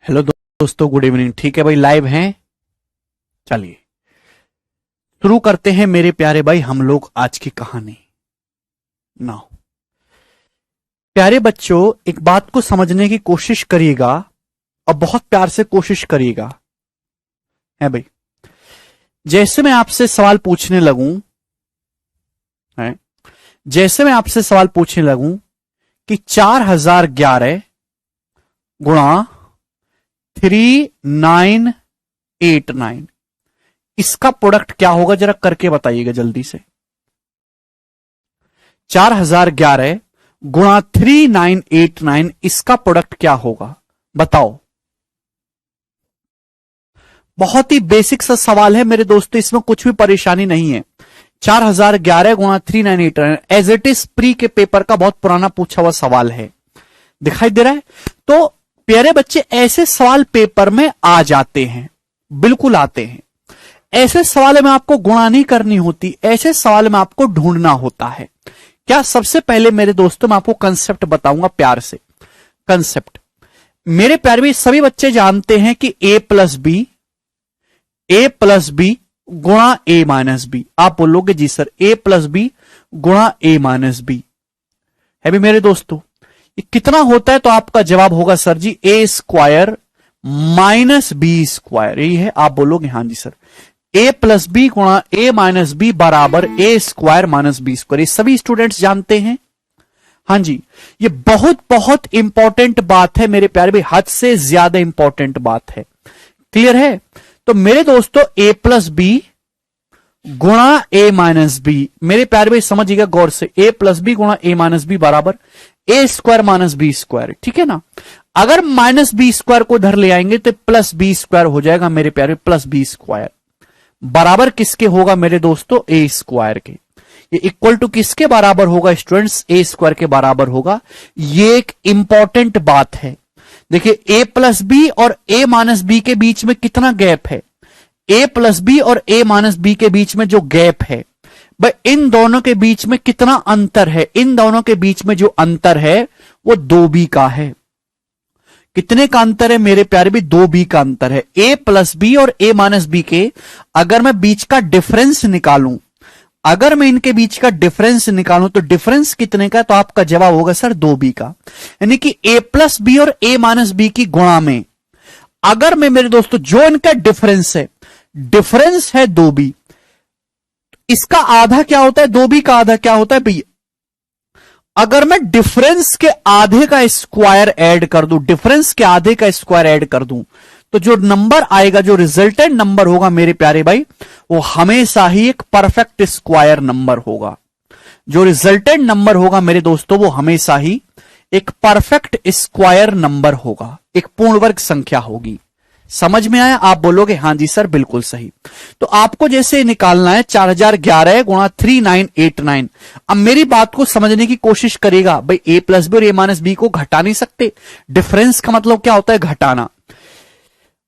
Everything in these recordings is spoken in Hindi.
हेलो दोस्तों, गुड इवनिंग। ठीक है भाई, लाइव हैं। चलिए शुरू करते हैं मेरे प्यारे भाई हम लोग आज की कहानी। नाउ प्यारे बच्चों, एक बात को समझने की कोशिश करिएगा और बहुत प्यार से कोशिश करिएगा, है भाई। जैसे मैं आपसे सवाल पूछने लगूं, है जैसे मैं आपसे सवाल पूछने लगूं कि 4011 गुणा 3989 इसका प्रोडक्ट क्या होगा, जरा करके बताइएगा जल्दी से। 4011 गुणा 3989 इसका प्रोडक्ट क्या होगा, बताओ। बहुत ही बेसिक सा सवाल है मेरे दोस्तों, इसमें कुछ भी परेशानी नहीं है। 4011 गुणा 3989 एज इट इज प्री के पेपर का बहुत पुराना पूछा हुआ सवाल है, दिखाई दे रहा है। तो प्यारे बच्चे, ऐसे सवाल पेपर में आ जाते हैं, बिल्कुल आते हैं। ऐसे सवाल में आपको गुणा नहीं करनी होती, ऐसे सवाल में आपको ढूंढना होता है। क्या, सबसे पहले मेरे दोस्तों मैं आपको कंसेप्ट बताऊंगा प्यार से। कंसेप्ट मेरे प्यारे भी सभी बच्चे जानते हैं कि a प्लस बी गुणा a माइनस बी। आप बोलोगे जी सर a प्लस बी गुणा a माइनस बी है भी मेरे दोस्तों, ये कितना होता है? तो आपका जवाब होगा sir ji a square minus b square. यही है, आप बोलोगे हाँ जी सर a प्लस बी गुणा a माइनस बी बराबर a square minus b square. ये सभी स्टूडेंट्स जानते हैं। हाँ जी, ये बहुत बहुत इंपॉर्टेंट बात है मेरे प्यारे भाई, हद से ज्यादा इंपॉर्टेंट बात है। क्लियर है? तो मेरे दोस्तों a प्लस बी गुणा a माइनस बी, मेरे प्यारे भाई समझिएगा गौर से, a प्लस बी गुणा a माइनस बी बराबर a square minus b square. ठीक है ना? अगर माइनस बी स्क्वायर को इधर ले आएंगे तो प्लस बी स्क्वायर हो जाएगा मेरे प्यारे, प्लस बी स्क्वायर बराबर किसके होगा मेरे दोस्तों? a स्क्वायर के। ये इक्वल टू किसके बराबर होगा स्टूडेंट्स? a स्क्वायर के बराबर होगा। ये एक इंपॉर्टेंट बात है। देखिए a प्लस बी और a माइनस बी के बीच में कितना गैप है? a प्लस बी और a माइनस बी के बीच में जो गैप है भाई, इन दोनों के बीच में कितना अंतर है? इन दोनों के बीच में जो अंतर है वो 2b का है। कितने का अंतर है मेरे प्यारे भी? 2b का अंतर है। a प्लस बी और a माइनस बी के अगर मैं बीच का डिफरेंस निकालूं, अगर मैं इनके बीच का डिफरेंस निकालूं तो डिफरेंस कितने का? तो आपका जवाब होगा सर 2b का। यानी कि a प्लस बी और a माइनस बी की गुणा में अगर मैं मेरे दोस्तों जो इनका डिफरेंस है, डिफरेंस है 2b, इसका आधा क्या होता है? 2b का आधा क्या होता है भैया? अगर मैं डिफरेंस के आधे का स्क्वायर ऐड कर दूं, डिफरेंस के आधे का स्क्वायर ऐड कर दूं, तो जो नंबर आएगा, जो रिजल्टेंट नंबर होगा मेरे प्यारे भाई, वो हमेशा ही एक परफेक्ट स्क्वायर नंबर होगा। जो रिजल्टेंट नंबर होगा मेरे दोस्तों, वो हमेशा ही एक परफेक्ट स्क्वायर नंबर होगा, एक पूर्ण वर्ग संख्या होगी। समझ में आया? आप बोलोगे हाँ जी सर बिल्कुल सही। तो आपको जैसे निकालना है 4011 गुणा 3989। अब मेरी बात को समझने की कोशिश करेगा भाई, a प्लस बी और a माइनस बी को घटा नहीं सकते। डिफरेंस का मतलब क्या होता है? घटाना।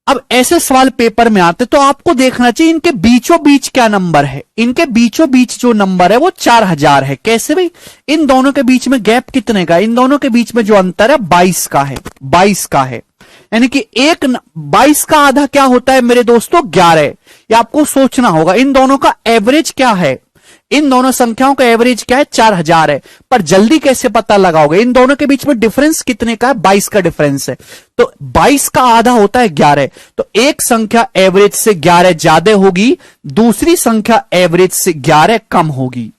अब ऐसे सवाल पेपर में आते तो आपको देखना चाहिए इनके बीचों बीच क्या नंबर है। इनके बीचों बीच जो नंबर है वो 4000 है। कैसे भाई? इन दोनों के बीच में गैप कितने का? इन दोनों के बीच में जो अंतर है 22 का है, 22 का है। यानी कि 22 का आधा क्या होता है मेरे दोस्तों? 11। ये आपको सोचना होगा। इन दोनों का एवरेज क्या है? इन दोनों संख्याओं का एवरेज क्या है? 4000 है। पर जल्दी कैसे पता लगाओगे? इन दोनों के बीच में डिफरेंस कितने का है? 22 का डिफरेंस है। तो 22 का आधा होता है 11। तो एक संख्या एवरेज से 11 ज्यादा होगी, दूसरी संख्या एवरेज से 11 कम होगी।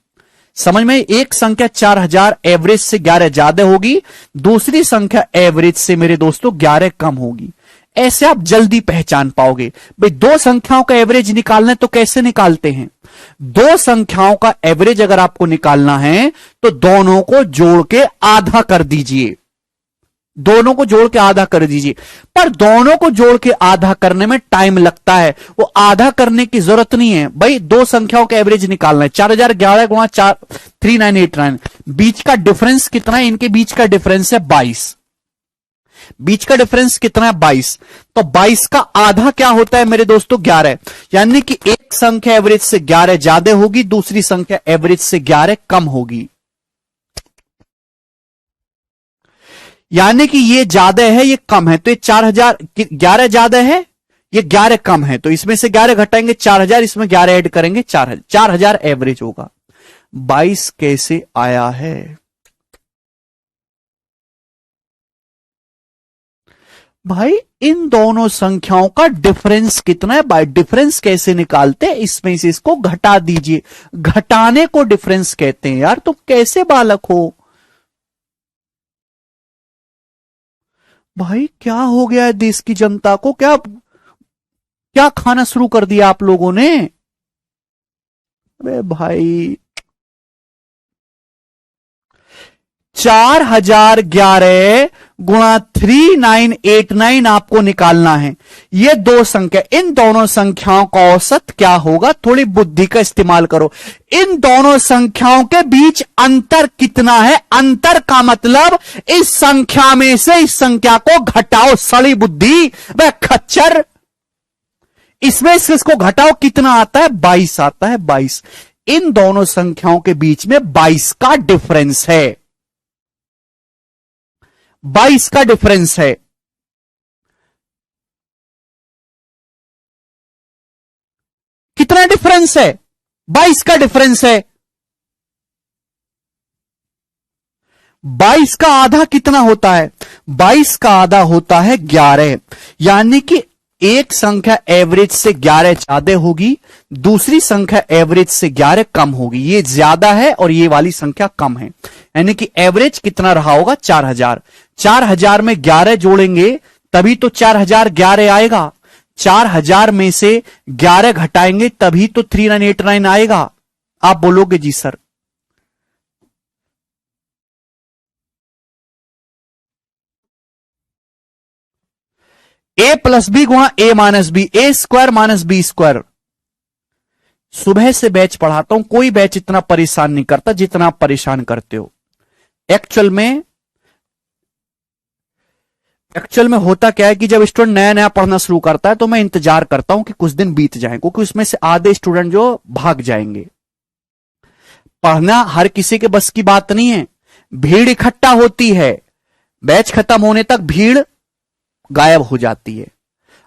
समझ में? एक संख्या 4000 एवरेज से 11 ज्यादा होगी, दूसरी संख्या एवरेज से मेरे दोस्तों 11 कम होगी। ऐसे आप जल्दी पहचान पाओगे। भाई दो संख्याओं का एवरेज निकालना है तो कैसे निकालते हैं? दो संख्याओं का एवरेज अगर आपको निकालना है तो दोनों को जोड़ के आधा कर दीजिए। दोनों को जोड़ के आधा कर दीजिए। पर दोनों को जोड़ के आधा करने में टाइम लगता है, वो आधा करने की जरूरत नहीं है भाई। दो संख्याओं का एवरेज निकालना है। 4011 गुणा 3989, बीच का डिफरेंस कितना है? इनके बीच का डिफरेंस है 22। बीच का डिफरेंस कितना है? 22। तो 22 का आधा क्या होता है मेरे दोस्तों? 11। यानी कि एक संख्या एवरेज से 11 ज्यादा होगी, दूसरी संख्या एवरेज से 11 कम होगी। यानी कि ये ज्यादा है ये कम है, तो ये 4000, 11 ज्यादा है ये 11 कम है, तो इसमें से 11 घटाएंगे 4000, इसमें 11 ऐड करेंगे 4000 एवरेज होगा। 22 कैसे आया है? भाई इन दोनों संख्याओं का डिफरेंस कितना है? भाई डिफरेंस कैसे निकालते हैं? इसमें से इसको घटा दीजिए, घटाने को डिफरेंस कहते हैं। यार तुम कैसे बालक हो? भाई क्या हो गया है देश की जनता को? क्या क्या खाना शुरू कर दिया आप लोगों ने? अरे भाई 4011 गुणा 3989 आपको निकालना है। ये दो संख्या, इन दोनों संख्याओं का औसत क्या होगा? थोड़ी बुद्धि का इस्तेमाल करो। इन दोनों संख्याओं के बीच अंतर कितना है? अंतर का मतलब इस संख्या में से इस संख्या को घटाओ। सड़ी बुद्धि वह खच्चर, इसमें से इसको घटाओ, कितना आता है? 22 आता है। 22 इन दोनों संख्याओं के बीच में 22 का डिफरेंस है। 22 का डिफरेंस है। कितना डिफरेंस है? 22 का डिफरेंस है। 22 का आधा कितना होता है? 22 का आधा होता है 11, यानी कि एक संख्या एवरेज से 11 ज्यादा होगी, दूसरी संख्या एवरेज से 11 कम होगी। ये ज्यादा है और ये वाली संख्या कम है, यानी कि एवरेज कितना रहा होगा? 4000। 4000 में 11 जोड़ेंगे तभी तो 4011 आएगा। 4000 में से 11 घटाएंगे तभी तो 3989 आएगा। आप बोलोगे जी सर। ए प्लस बी गुणा ए minus B, a square minus b square. सुबह से बैच पढ़ाता हूं, कोई बैच इतना परेशान नहीं करता जितना आप परेशान करते हो। एक्चुअल में होता क्या है कि जब स्टूडेंट नया नया पढ़ना शुरू करता है तो मैं इंतजार करता हूं कि कुछ दिन बीत जाएं, क्योंकि उसमें से आधे स्टूडेंट जो भाग जाएंगे। पढ़ना हर किसी के बस की बात नहीं है, भीड़ इकट्ठा होती है, बैच खत्म होने तक भीड़ गायब हो जाती है।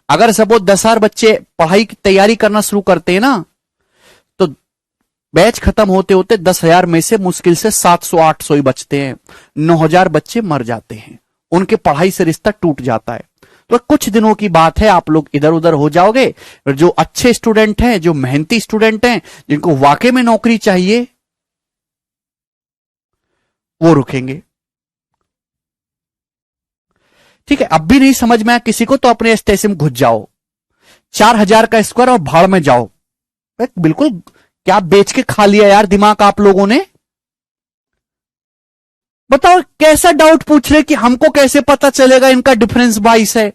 अगर सपोज 10,000 बच्चे पढ़ाई की तैयारी करना शुरू करते हैं ना, तो बैच खत्म होते होते 10,000 में से मुश्किल से 700-800 ही बचते हैं। 9,000 बच्चे मर जाते हैं, उनके पढ़ाई से रिश्ता टूट जाता है। तो कुछ दिनों की बात है, आप लोग इधर उधर हो जाओगे। जो अच्छे स्टूडेंट हैं, जो मेहनती स्टूडेंट हैं, जिनको वाकई में नौकरी चाहिए, वो रुकेंगे। ठीक है, अब भी नहीं समझ में आया किसी को तो अपने स्टेशन में घुस जाओ। 4000 का स्क्वायर और भाड़ में जाओ। बिल्कुल क्या बेच के खा लिया यार दिमाग आप लोगों ने? बताओ कैसा डाउट पूछ रहे कि हमको कैसे पता चलेगा इनका डिफरेंस 22 है?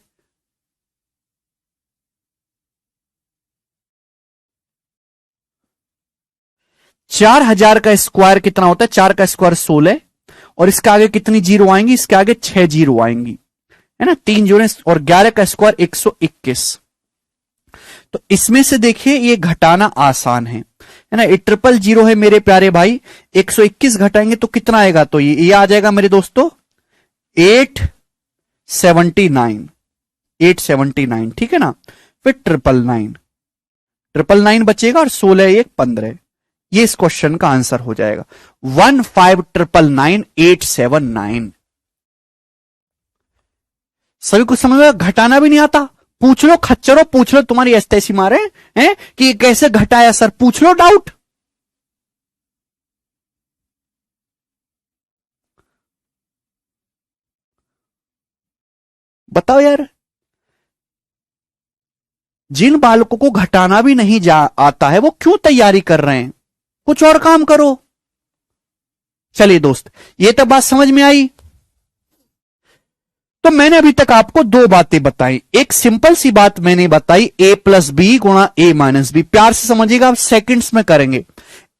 चार हजार का स्क्वायर कितना होता है? 4 का स्क्वायर 16, और इसके आगे कितनी जीरो आएंगी? इसके आगे 6 जीरो आएंगी, है ना, 3 जोड़े, और 11 का स्क्वायर 121। तो इसमें से देखिए ये घटाना आसान है ना। ये 000 है मेरे प्यारे भाई। 121 घटाएंगे तो कितना आएगा? तो ये आ जाएगा मेरे दोस्तों 879, 879, ठीक है ना। फिर 999 बचेगा और 16 1 15। ये इस क्वेश्चन का आंसर हो जाएगा 15999879। सभी कुछ समझ में? घटाना भी नहीं आता? पूछ लो खच्चरों, पूछ लो, तुम्हारी ऐसी मारे हैं कि कैसे घटाया सर, पूछ लो डाउट। बताओ यार, जिन बालकों को घटाना भी नहीं आता है वो क्यों तैयारी कर रहे हैं? कुछ और काम करो। चलिए दोस्त, ये तो बात समझ में आई। तो मैंने अभी तक आपको दो बातें बताई। एक सिंपल सी बात मैंने बताई, ए प्लस बी गुणा ए माइनस बी। प्यार से समझिएगा, आप सेकंड्स में करेंगे।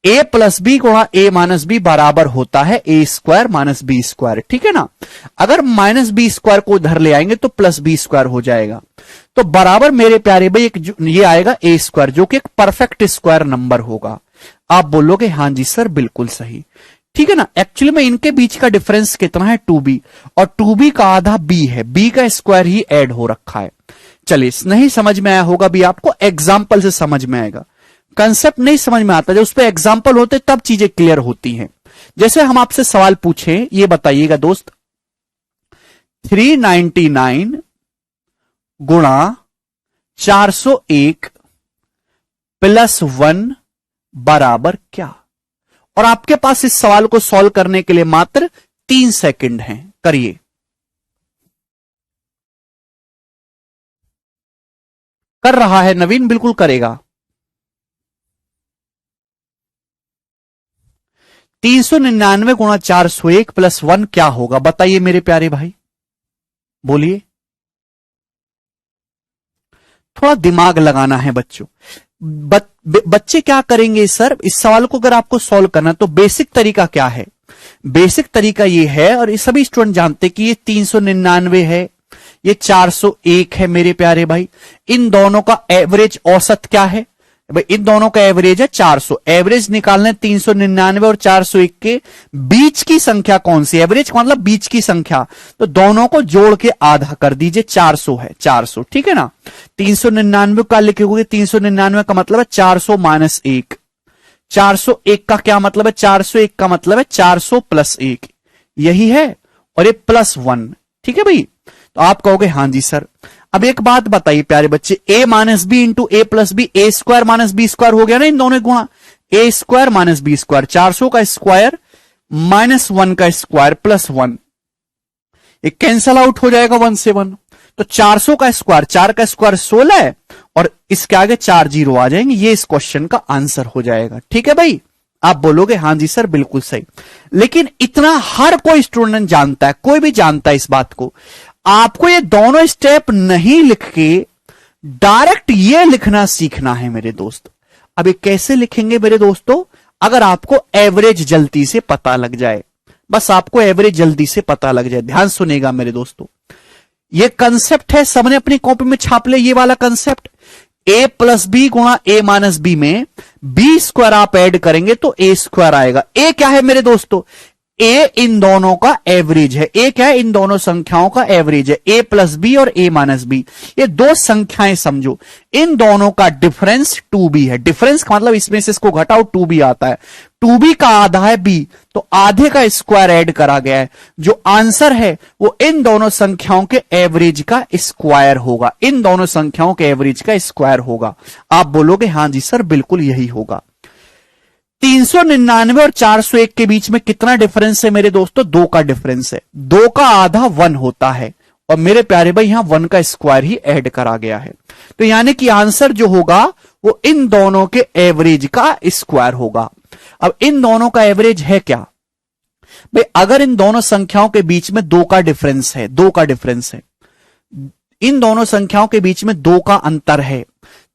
ए प्लस बी गुणा ए माइनस बी बराबर होता है ए स्क्वायर माइनस बी स्क्वायर, ठीक है ना। अगर माइनस बी स्क्वायर को उधर ले आएंगे तो प्लस बी स्क्वायर हो जाएगा। तो बराबर मेरे प्यारे भाई एक ये आएगा ए स्क्वायर, जो कि एक परफेक्ट स्क्वायर नंबर होगा। आप बोलोगे हां जी सर बिल्कुल सही। ठीक है ना। एक्चुअली में इनके बीच का डिफरेंस कितना है 2b, और 2b का आधा b है, b का स्क्वायर ही ऐड हो रखा है। चलिए, नहीं समझ में आया होगा भी आपको, एग्जाम्पल से समझ में आएगा। कंसेप्ट नहीं समझ में आता, जब उस पर एग्जाम्पल होते तब चीजें क्लियर होती हैं। जैसे हम आपसे सवाल पूछें, ये बताइएगा दोस्त, 399 गुणा 401 प्लस 1 बराबर क्या? और आपके पास इस सवाल को सॉल्व करने के लिए मात्र 3 सेकंड हैं, करिए। कर रहा है नवीन, बिल्कुल करेगा। 399 गुणा 401 प्लस 1 क्या होगा? बताइए मेरे प्यारे भाई, बोलिए। थोड़ा दिमाग लगाना है बच्चों। बच्चे क्या करेंगे सर, इस सवाल को अगर आपको सॉल्व करना तो बेसिक तरीका क्या है? बेसिक तरीका ये है, और ये सभी स्टूडेंट जानते कि ये 399 है, ये 401 है मेरे प्यारे भाई। इन दोनों का एवरेज औसत क्या है भाई? इन दोनों का एवरेज है 400। एवरेज निकालने 399 और 401 के बीच की संख्या कौन सी? एवरेज का मतलब बीच की संख्या, तो दोनों को जोड़ के आधा कर दीजिए, 400 है, 400, ठीक है ना। 399 का लिखोगे, 399 का मतलब है 400 माइनस 1। 401 का क्या मतलब है? 401 का मतलब है 400 प्लस 1, यही है, और ये प्लस 1, ठीक है भाई। तो आप कहोगे हां जी सर। अब एक बात बताइए प्यारे बच्चे, a minus b into a plus b, a square minus b square हो गया ना इन दोनों गुणा। A square minus b square, 400 का स्क्वायर माइनस 1 का स्क्वायर प्लस 1, ये कैंसल आउट हो जाएगा 1 से 1। तो 400 का स्क्वायर, 4 का स्क्वायर 16 है, और इसके आगे 4 जीरो आ जाएंगे, ये इस क्वेश्चन का आंसर हो जाएगा, ठीक है भाई। आप बोलोगे हां जी सर बिल्कुल सही, लेकिन इतना हर कोई स्टूडेंट जानता है, कोई भी जानता है इस बात को। आपको ये दोनों स्टेप नहीं लिख के डायरेक्ट ये लिखना सीखना है मेरे दोस्त। अब ये कैसे लिखेंगे मेरे दोस्तों? अगर आपको एवरेज जल्दी से पता लग जाए, बस आपको एवरेज जल्दी से पता लग जाए, ध्यान सुनेगा मेरे दोस्तों। ये कंसेप्ट है, सबने अपनी कॉपी में छाप ले ये वाला कंसेप्ट। ए प्लस बी गुणा ए माइनस बी में बी स्क्वायर आप ऐड करेंगे तो ए स्क्वायर आएगा। ए क्या है मेरे दोस्तों? ए इन दोनों का एवरेज है। ए क्या है? इन दोनों संख्याओं का एवरेज है, ए प्लस बी और ए माइनस बी, ये दो संख्याएं समझो। इन दोनों का डिफरेंस 2b है। डिफरेंस का मतलब इसमें से इसको घटाओ 2b आता है। 2b का आधा है b, तो आधे का स्क्वायर ऐड करा गया है। जो आंसर है वो इन दोनों संख्याओं के एवरेज का स्क्वायर होगा, इन दोनों संख्याओं के एवरेज का स्क्वायर होगा। आप बोलोगे हां जी सर बिल्कुल यही होगा। 399 और 401 के बीच में कितना डिफरेंस है मेरे दोस्तों? 2 का डिफरेंस है। 2 का आधा 1 होता है, और मेरे प्यारे भाई यहां 1 का स्क्वायर ही ऐड करा गया है। तो यानी कि आंसर जो होगा वो इन दोनों के एवरेज का स्क्वायर होगा। अब इन दोनों का एवरेज है क्या भाई? अगर इन दोनों संख्याओं के बीच में 2 का डिफरेंस है, 2 का डिफरेंस है, इन दोनों संख्याओं के बीच में 2 का अंतर है,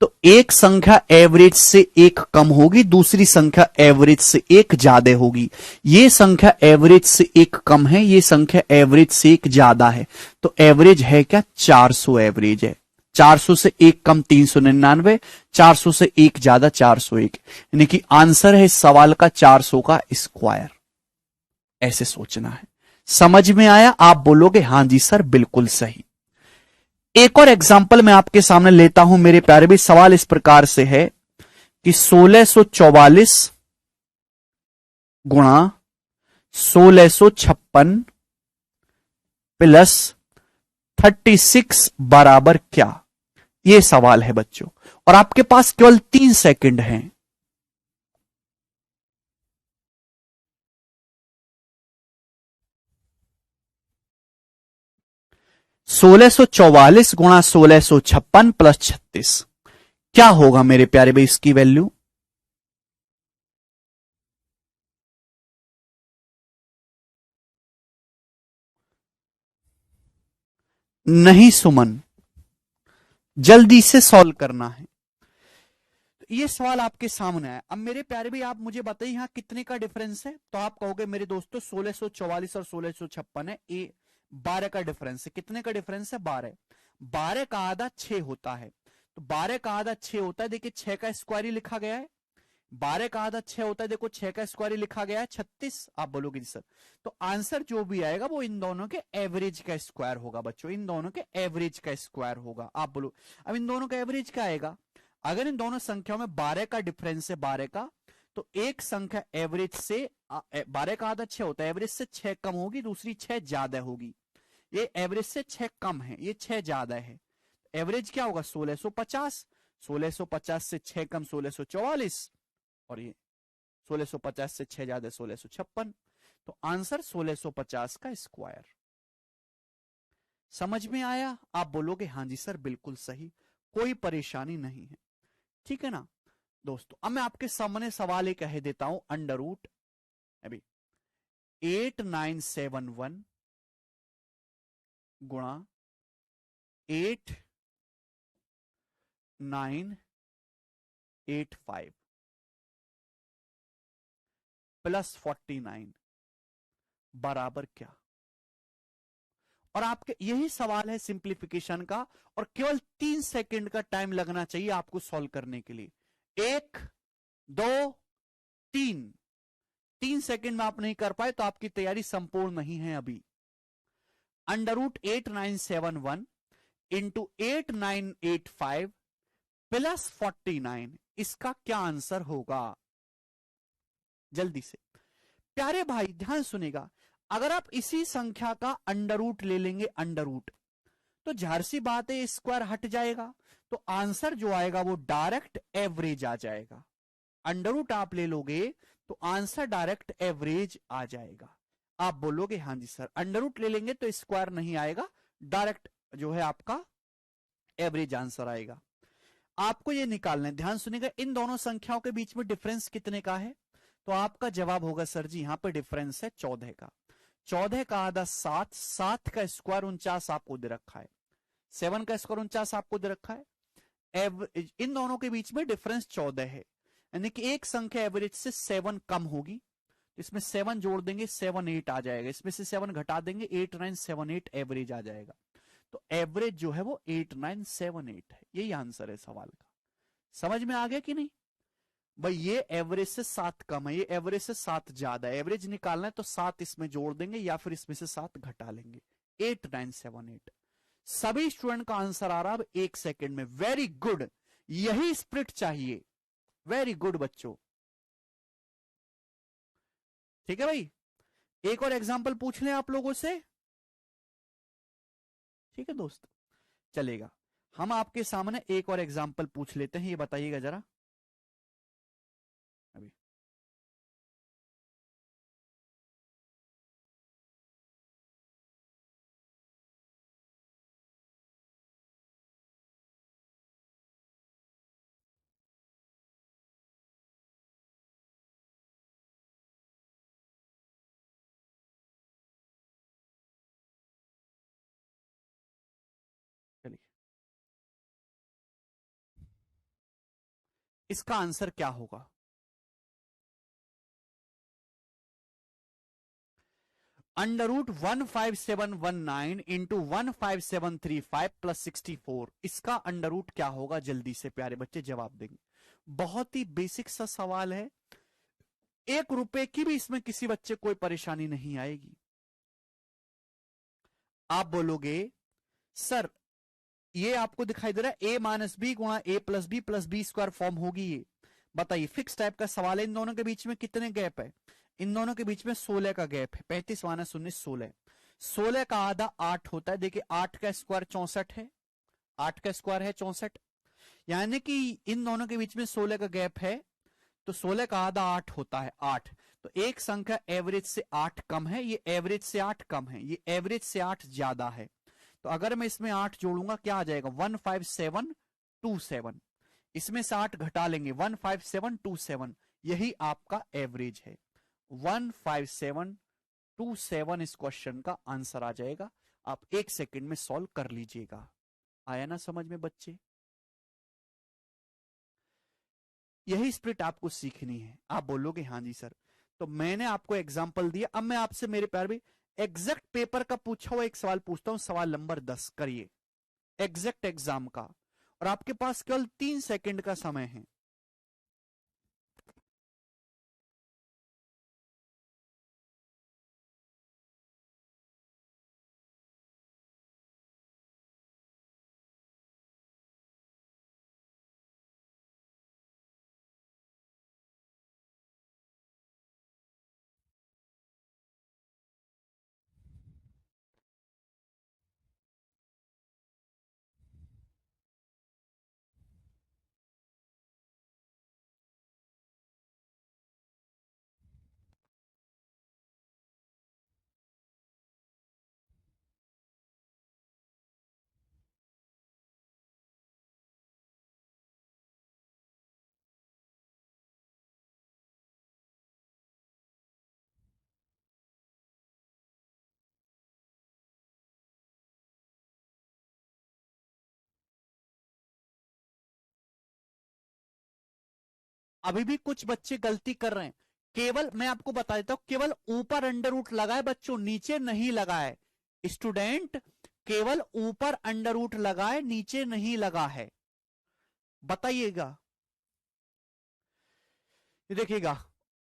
तो एक संख्या एवरेज से 1 कम होगी, दूसरी संख्या एवरेज से 1 ज्यादा होगी। ये संख्या एवरेज से 1 कम है, ये संख्या एवरेज से 1 ज्यादा है, तो एवरेज है क्या? 400 एवरेज है। 400 से 1 कम 399, 400 से 1 ज्यादा 401, यानी कि आंसर है इस सवाल का 400 का स्क्वायर। ऐसे सोचना है। समझ में आया? आप बोलोगे हां जी सर बिल्कुल सही। एक और एग्जाम्पल मैं आपके सामने लेता हूं मेरे प्यारे भी। सवाल इस प्रकार से है कि 1644 गुणा 1656 प्लस 36 बराबर क्या? यह सवाल है बच्चों, और आपके पास केवल 3 सेकंड हैं। सोलह 1644 गुणा 1656 प्लस 36 क्या होगा मेरे प्यारे भाई इसकी वैल्यू? नहीं सुमन, जल्दी से सॉल्व करना है। ये सवाल आपके सामने है। अब मेरे प्यारे भाई आप मुझे बताइए यहां कितने का डिफरेंस है? तो आप कहोगे मेरे दोस्तों 1644 और 1656 है, ए 12 का डिफरेंस है। कितने का डिफरेंस है? 12। 12 का आधा 6 होता है, तो 12 का आधा 6 होता है। देखिए 6 का स्क्वायर ही लिखा गया है, 12 का आधा 6 होता है, देखो 6 का स्क्वायर ही लिखा गया है 36। आप बोलोगे जी सर, तो आंसर जो भी आएगा वो इन दोनों के एवरेज का स्क्वायर होगा बच्चों, इन दोनों के एवरेज का स्क्वायर होगा। आप बोलो अब इन दोनों का एवरेज क्या आएगा? अगर इन दोनों संख्याओं में 12 का डिफरेंस है 12 का, तो एक संख्या एवरेज से 12 का आधा 6 होता है, एवरेज से 6 कम होगी, दूसरी 6 ज्यादा होगी। ये एवरेज से 6 कम है, ये 6 ज्यादा है, एवरेज क्या होगा 1650। 1650 से 6 कम 1644, और ये 1650 से 6 ज्यादा 1656। तो आंसर 1650 का स्क्वायर। समझ में आया? आप बोलोगे हां जी सर बिल्कुल सही, कोई परेशानी नहीं है, ठीक है ना दोस्तों। अब मैं आपके सामने सवाल एक कह देता हूं, अंडर रूट अभी 8971 गुणा 8985 प्लस 49 बराबर क्या? और आपके यही सवाल है सिंप्लीफिकेशन का, और केवल 3 सेकंड का टाइम लगना चाहिए आपको सॉल्व करने के लिए। 1 2 3, 3 सेकंड में आप नहीं कर पाए तो आपकी तैयारी संपूर्ण नहीं है अभी। अंडर रूट 8971 इंटू 8985 प्लस 49, इसका क्या आंसर होगा? जल्दी से प्यारे भाई ध्यान सुनेगा, अगर आप इसी संख्या का अंडर रूट ले लेंगे, अंडर रूट, तो जाहिर सी बात है स्क्वायर हट जाएगा, तो आंसर जो आएगा वो डायरेक्ट एवरेज आ जाएगा। अंडर रूट आप ले लोगे तो आंसर डायरेक्ट एवरेज आ जाएगा। आप बोलोगे हां जी सर, अंडर रूट ले लेंगे तो स्क्वायर नहीं आएगा, डायरेक्ट जो है आपका एवरेज आंसर आएगा। आपको यह निकालना है, ध्यान सुनिएगा, इन दोनों संख्याओं के बीच में डिफरेंस कितने का है? तो आपका जवाब होगा सर जी यहां पर डिफरेंस है 14 का। 14 का आधा 7, 7 का स्क्वायर 49 आपको दे रखा है, 7 का स्क्वायर 49 आपको दे रखा है। इन दोनों के बीच में डिफरेंस 14 है, यानी कि एक संख्या एवरेज से 7 कम होगी, तो इसमें 7 जोड़ देंगे 7 8 आ जाएगा, इसमें से 7 घटा देंगे 8 9 7 8 एवरेज आ जाएगा। तो एवरेज जो है वो 8 9 7 8 है, यही आंसर है सवाल का। समझ में आ गया कि नहीं भाई? ये एवरेज से 7 कम है, ये एवरेज से 7 ज्यादा है, एवरेज निकालना है तो 7 इसमें जोड़ देंगे या फिर इसमें से 7 घटा लेंगे। 8 9 7 8 सभी स्टूडेंट का आंसर आ रहा अब 1 सेकंड में। वेरी गुड, यही स्प्रिट चाहिए, वेरी गुड बच्चों, ठीक है भाई। एक और एग्जांपल पूछ लें आप लोगों से, ठीक है दोस्त, चलेगा। हम आपके सामने एक और एग्जांपल पूछ लेते हैं, ये बताइएगा जरा अभी। चलिए, इसका आंसर क्या होगा? अंडर रूट 15719 इंटू 15735 प्लस 64, इसका अंडर रूट क्या होगा? जल्दी से प्यारे बच्चे जवाब देंगे। बहुत ही बेसिक सा सवाल है, 1 रुपए की भी इसमें किसी बच्चे कोई परेशानी नहीं आएगी। आप बोलोगे सर ये आपको दिखाई दे रहा है a माइनस बी गुणा प्लस बी स्क्वायर फॉर्म होगी ये, बताइए फिक्स टाइप का सवाल है। इन दोनों के बीच में कितने गैप है? इन दोनों के बीच में 16 का गैप है, 35 माइनस 19 16। 16 का आधा 8 होता है, देखिए 8 का स्क्वायर 64 है, 8 का स्क्वायर है 64, यानी कि इन दोनों के बीच में 16 का गैप है, तो 16 का आधा 8 होता है 8। तो एक संख्या एवरेज से 8 कम है, ये एवरेज से 8 कम है, ये एवरेज से 8 ज्यादा है। तो अगर मैं इसमें 8 जोड़ूंगा क्या आ जाएगा? 15727, इसमें से 8 घटा लेंगे 15727, यही आपका एवरेज है। 15727 इस क्वेश्चन का आंसर आ जाएगा। आप 1 सेकंड में सॉल्व कर लीजिएगा। आया ना समझ में बच्चे? यही स्प्रिट आपको सीखनी है। आप बोलोगे हां जी सर, तो मैंने आपको एग्जांपल दिया, अब मैं आपसे मेरे प्यार भी एग्जैक्ट पेपर का पूछा हुआ एक सवाल पूछता हूं, सवाल नंबर 10 करिए, एग्जैक्ट एग्जाम का, और आपके पास केवल 3 सेकंड का समय है। अभी भी कुछ बच्चे गलती कर रहे हैं। केवल मैं आपको बता देता हूं, केवल ऊपर अंडर रूट लगा है बच्चों, नीचे नहीं लगा है। स्टूडेंट केवल ऊपर अंडर रूट लगा है, नीचे नहीं लगा है। बताइएगा, ये देखिएगा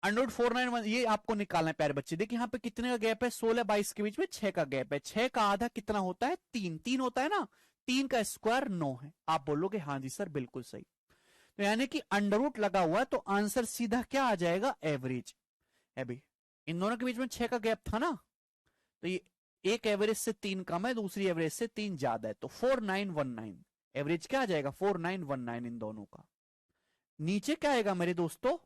अंडर रूट 491 ये आपको निकालना है प्यारे बच्चे। देखिए यहाँ पे कितने का गैप है, 16-22 के बीच में 6 का गैप है। 6 का आधा कितना होता है, 3। 3 होता है ना, 3 का स्क्वायर 9 है। आप बोलोगे हाँ जी सर बिल्कुल सही। तो यानी कि अंडर रूट लगा हुआ है, तो आंसर सीधा क्या आ जाएगा, एवरेज। अभी इन दोनों के बीच में 6 का गैप था ना, तो ये एक एवरेज से 3 कम है, दूसरी एवरेज से 3 ज्यादा है, तो 4919 एवरेज क्या आ जाएगा, 4919 इन दोनों का। नीचे क्या आएगा मेरे दोस्तों,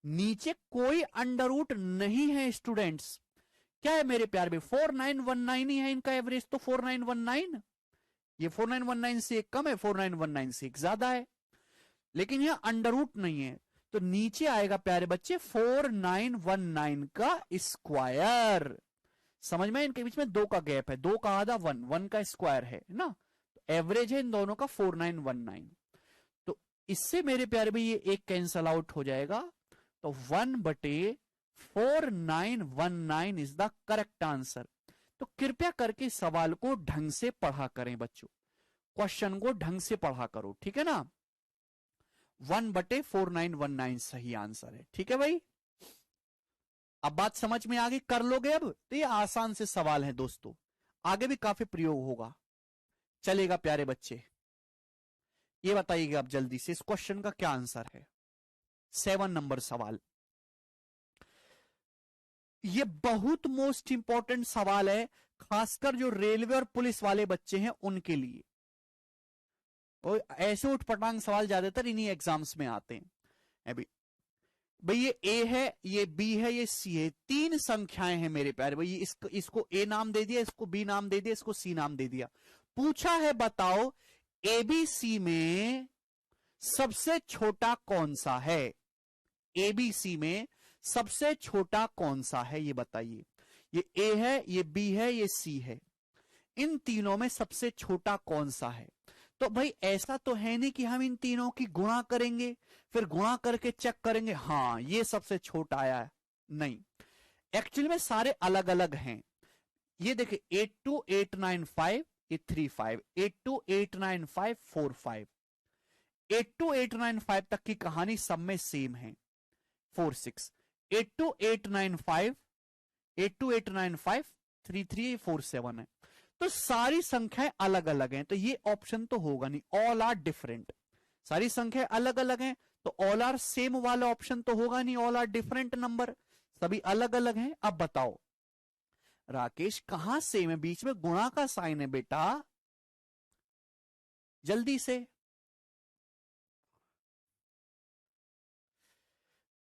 नीचे कोई अंडर रूट नहीं है स्टूडेंट्स। क्या है मेरे प्यार में, 4919 ही है इनका एवरेज, तो 4919, ये 4919 से एक कम है, 4919 से एक ज्यादा है, लेकिन यह अंडर रूट नहीं है। तो नीचे आएगा प्यारे बच्चे 4919 का स्क्वायर। समझ में, इनके बीच में 2 का गैप है, 2 का आधा 1, 1 का स्क्वायर है ना, तो एवरेज है इन दोनों का 4919। तो इससे मेरे प्यारे भाई ये एक कैंसल आउट हो जाएगा, तो 1/4919 इज द करेक्ट आंसर। तो कृपया करके सवाल को ढंग से पढ़ा करें बच्चों, क्वेश्चन को ढंग से पढ़ा करो, ठीक है ना। 1/4919 सही आंसर है, ठीक है भाई। अब बात समझ में आ गई, कर लोगे अब, तो ये आसान से सवाल है दोस्तों, आगे भी काफी प्रयोग होगा, चलेगा प्यारे बच्चे। ये बताइएगा अब जल्दी से इस क्वेश्चन का क्या आंसर है। 7 नंबर सवाल, ये बहुत मोस्ट इंपॉर्टेंट सवाल है, खासकर जो रेलवे और पुलिस वाले बच्चे हैं उनके लिए। और ऐसे उठपटांग सवाल ज्यादातर इन्हीं एग्जाम्स में आते हैं। अभी भाई ये ए है, ये बी है, ये सी है, 3 संख्याएं हैं मेरे प्यारे भाई। इसको ए नाम दे दिया, इसको बी नाम दे दिया, इसको सी नाम दे दिया। पूछा है बताओ एबीसी में सबसे छोटा कौन सा है, एबीसी में सबसे छोटा कौन सा है, ये बताइए। ये ए है, ये बी है, ये सी है, इन तीनों में सबसे छोटा कौन सा है। तो भाई ऐसा तो है नहीं कि हम इन तीनों की गुणा करेंगे फिर गुणा करके चेक करेंगे हाँ ये सबसे छोटा आया है, नहीं, एक्चुअली में सारे अलग अलग हैं। ये देखिए 82895 ये 35, 82895 45, 82895 तक की कहानी सब में सेम है 46, 82895 82895 3347 है। तो सारी संख्याएं अलग अलग हैं, तो ये ऑप्शन तो होगा नहीं, ऑल आर डिफरेंट। सारी संख्याएं अलग अलग हैं तो ऑल आर सेम वाला ऑप्शन तो होगा नहीं, ऑल आर डिफरेंट नंबर, सभी अलग अलग हैं। अब बताओ राकेश कहां सेम है, बीच में गुणा का साइन है बेटा, जल्दी से।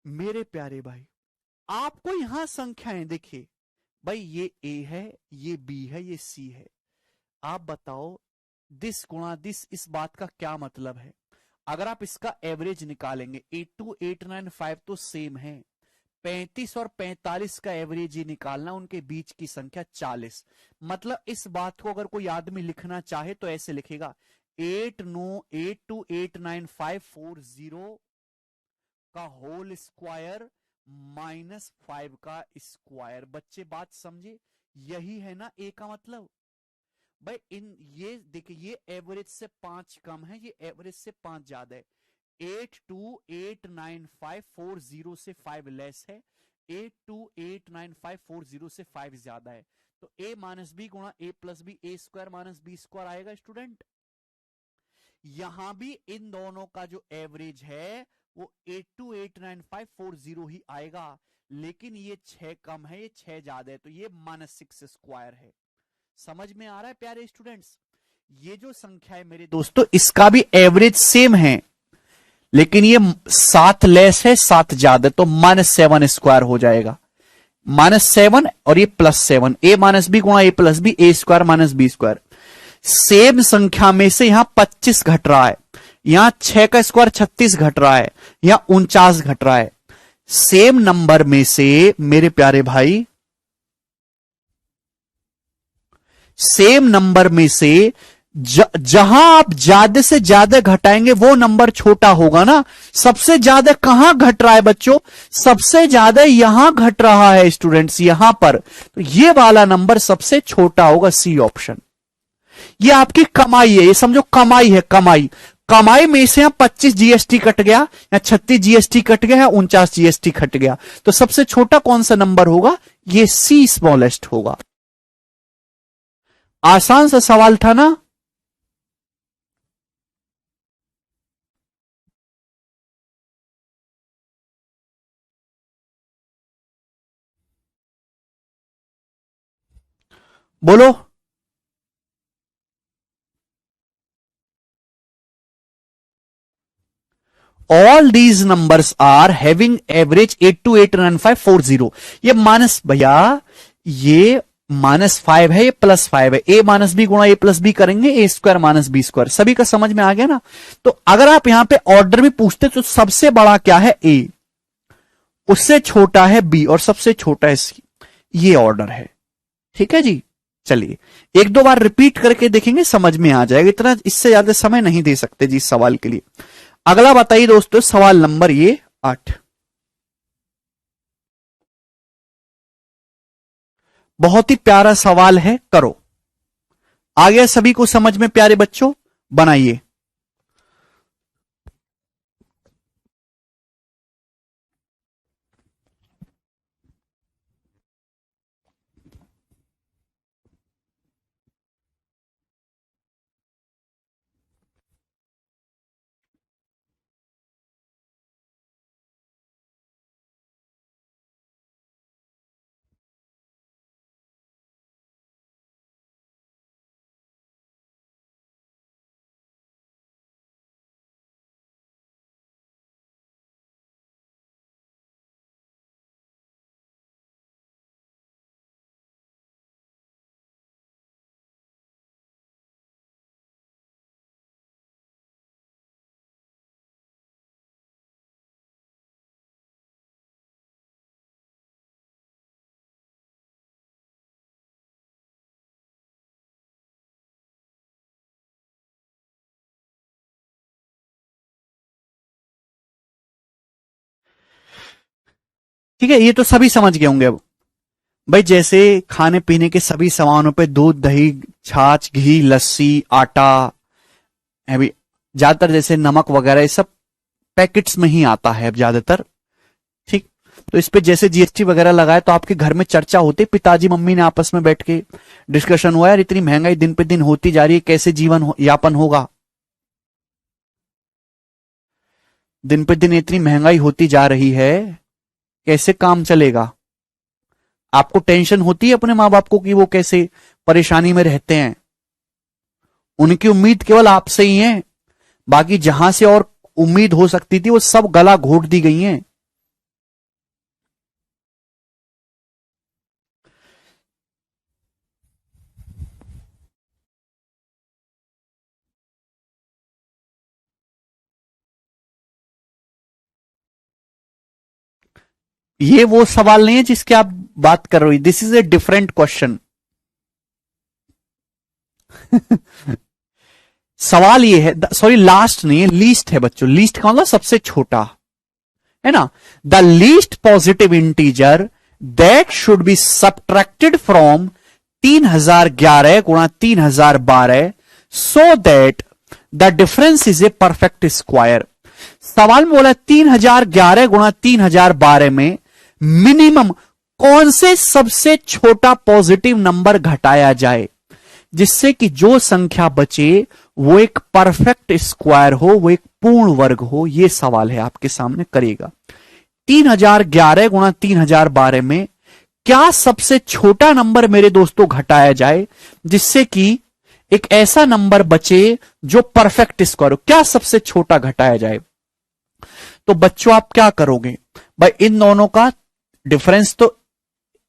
मेरे प्यारे भाई आपको यहां संख्याएं देखिए भाई, ये ए है, ये बी है, ये सी है। आप बताओ दिस गुणा दिस, इस बात का क्या मतलब है। अगर आप इसका एवरेज निकालेंगे 82895 तो सेम है, 35 और 45 का एवरेज ही निकालना, उनके बीच की संख्या 40। मतलब इस बात को अगर कोई आदमी लिखना चाहे तो ऐसे लिखेगा 828294540 का होल स्क्वायर -5 का स्क्वायर। बच्चे बात समझे, यही है ना ए का मतलब। भाई इन ये देखिए, ये एवरेज से 5 कम है, ये एवरेज से 5 ज्यादा है। 8289540 से 5 लेस है, 8289540 से 5 ज्यादा है, तो a माइनस बी गुणा a plus b, a square minus b square आएगा स्टूडेंट। यहां भी इन दोनों का जो एवरेज है वो 8289540 ही आएगा, लेकिन ये 6 कम है, ये 6 ज्यादा है, तो ये -6 स्क्वायर है। समझ में आ रहा है प्यारे स्टूडेंट्स। ये जो संख्या है मेरे दोस्तों, इसका भी एवरेज सेम है, लेकिन ये 7 लेस है, 7 ज्यादा, तो -7 स्क्वायर हो जाएगा। -7 और ये +7, ए माइनस बी गुणा a plus b, a square minus b square. Same संख्या में से यहां 25 घट रहा है, यहां 6 का स्क्वायर 36 घट रहा है, यहां 49 घट रहा है। सेम नंबर में से मेरे प्यारे भाई, सेम नंबर में से जहां आप ज्यादा से ज्यादा घटाएंगे वो नंबर छोटा होगा ना। सबसे ज्यादा कहां घट रहा है बच्चों? सबसे ज्यादा यहां घट रहा है स्टूडेंट्स, यहां पर। तो ये वाला नंबर सबसे छोटा होगा, सी ऑप्शन। ये आपकी कमाई है, ये समझो कमाई है, कमाई। कमाई में से यहां 25 जीएसटी कट गया, या 36 जीएसटी कट गया, या 49 जीएसटी कट गया, तो सबसे छोटा कौन सा नंबर होगा? ये सी स्मॉलेस्ट होगा। आसान सा सवाल था ना। बोलो। All these numbers are having average 8289540। ये माइनस, भैया ये -5 है, ये +5 है। ए माइनस बी गुणा ए प्लस बी करेंगे, ए स्क्वायर माइनस बी स्क्वायर। सभी का समझ में आ गया ना? तो अगर आप यहां पे ऑर्डर भी पूछते तो सबसे बड़ा क्या है? ए, उससे छोटा है बी, और सबसे छोटा है सी। ये ऑर्डर है, ठीक है जी। चलिए एक दो बार रिपीट करके देखेंगे, समझ में आ जाएगा। इतना इससे ज्यादा समय नहीं दे सकते जी इस सवाल के लिए। अगला बताइए दोस्तों, सवाल नंबर ये 8। बहुत ही प्यारा सवाल है, करो। आ गया सभी को समझ में प्यारे बच्चों? बनाइए। ठीक है, ये तो सभी समझ गए होंगे। अब भाई जैसे खाने पीने के सभी सामानों पे दूध, दही, छाछ, घी, लस्सी, आटा, अभी ज्यादातर जैसे नमक वगैरह, ये सब पैकेट्स में ही आता है अब ज्यादातर। ठीक, तो इस पे जैसे जीएसटी वगैरह लगाए तो आपके घर में चर्चा होती, पिताजी मम्मी ने आपस में बैठ के डिस्कशन हुआ, यार इतनी महंगाई दिन पे दिन होती जा रही है, कैसे जीवन यापन होगा? दिन पे दिन इतनी महंगाई होती जा रही है, कैसे काम चलेगा? आपको टेंशन होती है अपने माँ बाप को कि वो कैसे परेशानी में रहते हैं? उनकी उम्मीद केवल आपसे ही है, बाकी जहां से और उम्मीद हो सकती थी वो सब गला घोट दी गई है। ये वो सवाल नहीं है जिसकी आप बात कर रहे हो, this is a different question. सवाल ये है, सॉरी लास्ट नहीं है, लीस्ट है बच्चों। लीस्ट का मतलब सबसे छोटा है ना। The least positive integer that should be subtracted from 3011 गुणा 3012 so that the difference is a perfect square. सवाल में बोला 3011 गुणा 3012 में मिनिमम कौन से सबसे छोटा पॉजिटिव नंबर घटाया जाए जिससे कि जो संख्या बचे वो एक परफेक्ट स्क्वायर हो, वो एक पूर्ण वर्ग हो। यह सवाल है आपके सामने करेगा। 3011 गुणा 3012 में क्या सबसे छोटा नंबर मेरे दोस्तों घटाया जाए जिससे कि एक ऐसा नंबर बचे जो परफेक्ट स्क्वायर हो? क्या सबसे छोटा घटाया जाए? तो बच्चों आप क्या करोगे भाई, इन दोनों का डिफरेंस तो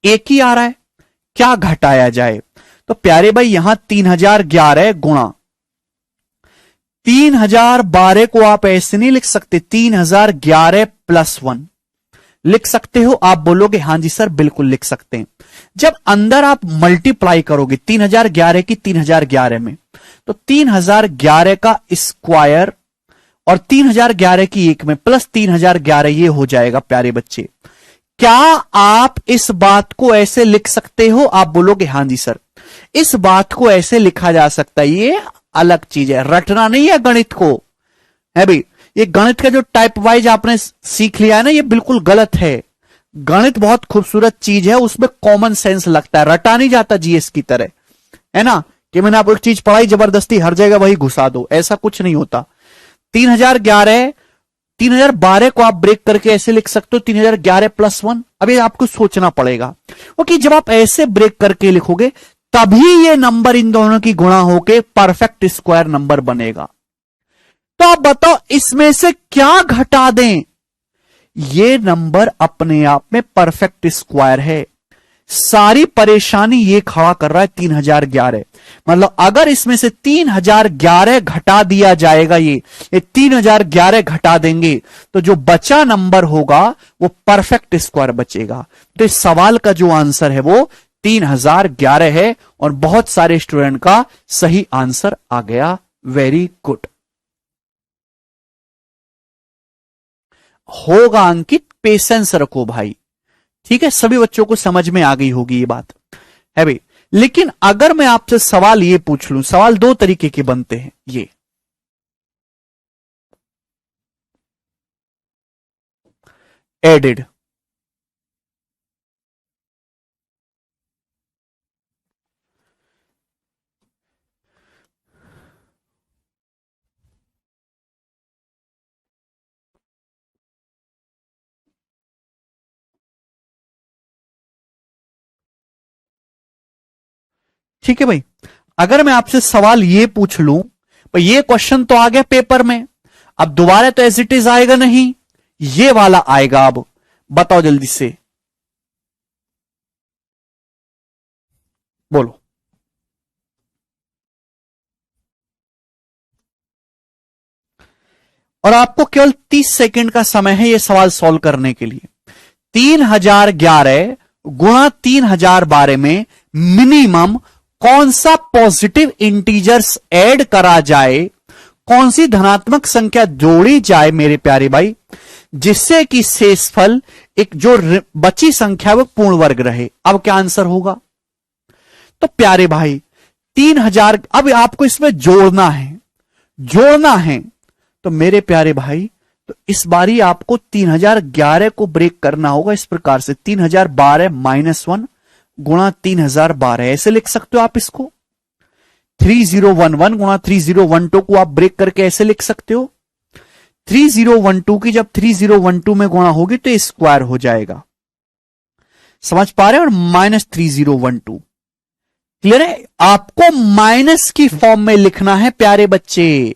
एक ही आ रहा है, क्या घटाया जाए? तो प्यारे भाई यहां 3011 गुणा 3012 को आप ऐसे नहीं लिख सकते, 3011 +1। लिख सकते हो? आप बोलोगे हां जी सर बिल्कुल लिख सकते हैं। जब अंदर आप मल्टीप्लाई करोगे 3011 की 3011 में, तो 3011 का स्क्वायर और 3011 की एक में प्लस 3011 ये हो जाएगा प्यारे बच्चे। क्या आप इस बात को ऐसे लिख सकते हो? आप बोलोगे हां जी सर, इस बात को ऐसे लिखा जा सकता है। ये अलग चीज है, रटना नहीं है गणित को, है भाई। ये गणित का जो टाइप वाइज आपने सीख लिया है ना, ये बिल्कुल गलत है। गणित बहुत खूबसूरत चीज है, उसमें कॉमन सेंस लगता है, रटा नहीं जाता जीएस की तरह, है ना, कि मैंने आपको एक चीज पढ़ाई जबरदस्ती हर जगह वही घुसा दो, ऐसा कुछ नहीं होता। 3011 3012 को आप ब्रेक करके ऐसे लिख सकते हो 3011 प्लस 1। अभी आपको सोचना पड़ेगा, क्योंकि जब आप ऐसे ब्रेक करके लिखोगे तभी ये नंबर इन दोनों की गुणा होके परफेक्ट स्क्वायर नंबर बनेगा। तो आप बताओ इसमें से क्या घटा दें? ये नंबर अपने आप में परफेक्ट स्क्वायर है। सारी परेशानी ये खड़ा कर रहा है 3011। मतलब अगर इसमें से 3011 घटा दिया जाएगा, ये 3011 घटा देंगे तो जो बचा नंबर होगा वो परफेक्ट स्क्वायर बचेगा। तो इस सवाल का जो आंसर है वो 3011 है, और बहुत सारे स्टूडेंट का सही आंसर आ गया। Very good. होगा अंकित, पेशेंस रखो भाई, ठीक है। सभी बच्चों को समझ में आ गई होगी ये बात, है भाई। लेकिन अगर मैं आपसे सवाल ये पूछ लूं, सवाल दो तरीके के बनते हैं ये। एडेड, ठीक है भाई। अगर मैं आपसे सवाल ये पूछ लूं, भाई ये क्वेश्चन तो आ गया पेपर में, अब दोबारा तो एज इट इज आएगा नहीं, ये वाला आएगा। अब बताओ जल्दी से, बोलो। और आपको केवल 30 सेकंड का समय है ये सवाल सॉल्व करने के लिए। 3011 गुणा 3012 में मिनिमम कौन सा पॉजिटिव इंटीजर्स ऐड करा जाए, कौन सी धनात्मक संख्या जोड़ी जाए मेरे प्यारे भाई, जिससे कि शेषफल एक जो बची संख्या वो पूर्ण वर्ग रहे। अब क्या आंसर होगा? तो प्यारे भाई 3000, अब आपको इसमें जोड़ना है, जोड़ना है। तो मेरे प्यारे भाई, तो इस बारी आपको 3011 को ब्रेक करना होगा इस प्रकार से, 3012 माइनस 1 गुणा 3012, ऐसे लिख सकते हो आप इसको। 3011 गुणा 3012 को आप ब्रेक करके ऐसे लिख सकते हो। 3012 की जब 3012 में गुणा होगी तो स्क्वायर हो जाएगा, समझ पा रहे हैं? और माइनस 3012, क्लियर है? आपको माइनस की फॉर्म में लिखना है प्यारे बच्चे।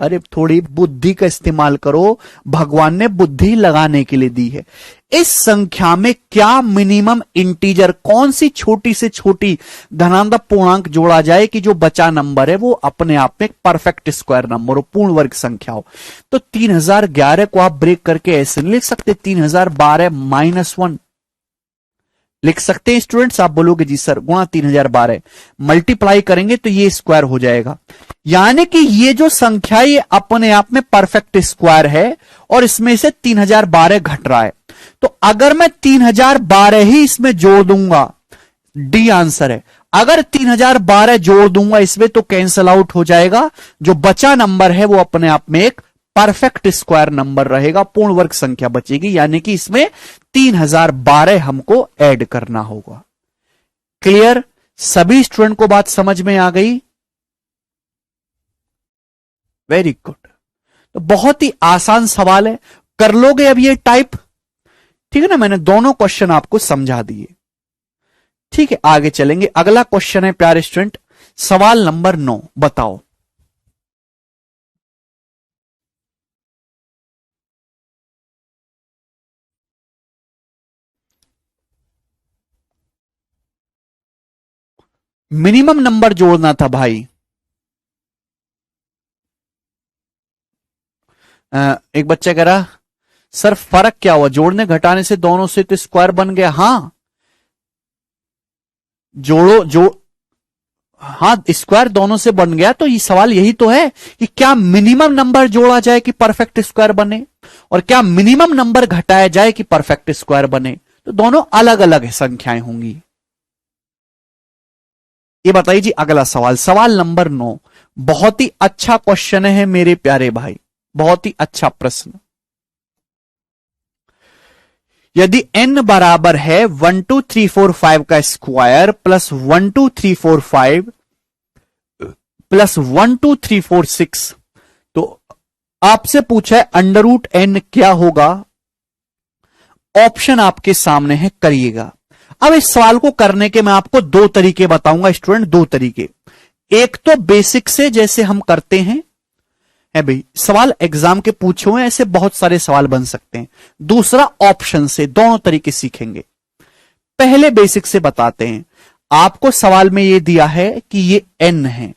अरे थोड़ी बुद्धि का इस्तेमाल करो, भगवान ने बुद्धि लगाने के लिए दी है। इस संख्या में क्या मिनिमम इंटीजर, कौन सी छोटी से छोटी धनात्मक पूर्णांक जोड़ा जाए कि जो बचा नंबर है वो अपने आप में परफेक्ट स्क्वायर नंबर हो, पूर्ण वर्ग संख्या हो। तो 3011 को आप ब्रेक करके ऐसे लिख सकते, 3012 माइनस 1 लिख सकते हैं स्टूडेंट्स। आप बोलोगे जी सर गुणा 3012, मल्टीप्लाई करेंगे तो ये स्क्वायर हो जाएगा। यानी कि ये जो संख्या ये अपने आप में परफेक्ट स्क्वायर है, और इसमें से 3012 घट रहा है। तो अगर मैं 3012 ही इसमें जोड़ दूंगा, डी आंसर है। अगर 3012 जोड़ दूंगा इसमें तो कैंसल आउट हो जाएगा, जो बचा नंबर है वो अपने आप में एक परफेक्ट स्क्वायर नंबर रहेगा, पूर्ण वर्ग संख्या बचेगी। यानी कि इसमें 3012 हमको ऐड करना होगा। क्लियर? सभी स्टूडेंट को बात समझ में आ गई? Very good. तो बहुत ही आसान सवाल है, कर लोगे अब ये टाइप, ठीक है ना? मैंने दोनों क्वेश्चन आपको समझा दिए, ठीक है। आगे चलेंगे, अगला क्वेश्चन है प्यारे स्टूडेंट, सवाल नंबर 9, बताओ। मिनिमम नंबर जोड़ना था भाई। एक बच्चा कह रहा सर फर्क क्या हुआ, जोड़ने घटाने से दोनों से तो स्क्वायर बन गया। हाँ हाँ स्क्वायर दोनों से बन गया। तो ये सवाल यही तो है कि क्या मिनिमम नंबर जोड़ा जाए कि परफेक्ट स्क्वायर बने, और क्या मिनिमम नंबर घटाया जाए कि परफेक्ट स्क्वायर बने। तो दोनों अलग अलग संख्याएं होंगी। ये बताइए जी अगला सवाल, सवाल नंबर 9। बहुत ही अच्छा क्वेश्चन है मेरे प्यारे भाई, बहुत ही अच्छा प्रश्न। यदि n बराबर है 1 2 3 4 5 का स्क्वायर प्लस 1 2 3 4 5 प्लस 1 2 3 4 6, तो आपसे पूछा है अंडर रूट n क्या होगा। ऑप्शन आपके सामने है, करिएगा। अब इस सवाल को करने के मैं आपको दो तरीके बताऊंगा स्टूडेंट, दो तरीके। एक तो बेसिक से जैसे हम करते हैं, है भाई सवाल एग्जाम के पूछे हुए ऐसे बहुत सारे सवाल बन सकते हैं। दूसरा ऑप्शन से, दोनों तरीके सीखेंगे। पहले बेसिक से बताते हैं। आपको सवाल में यह दिया है कि ये n है,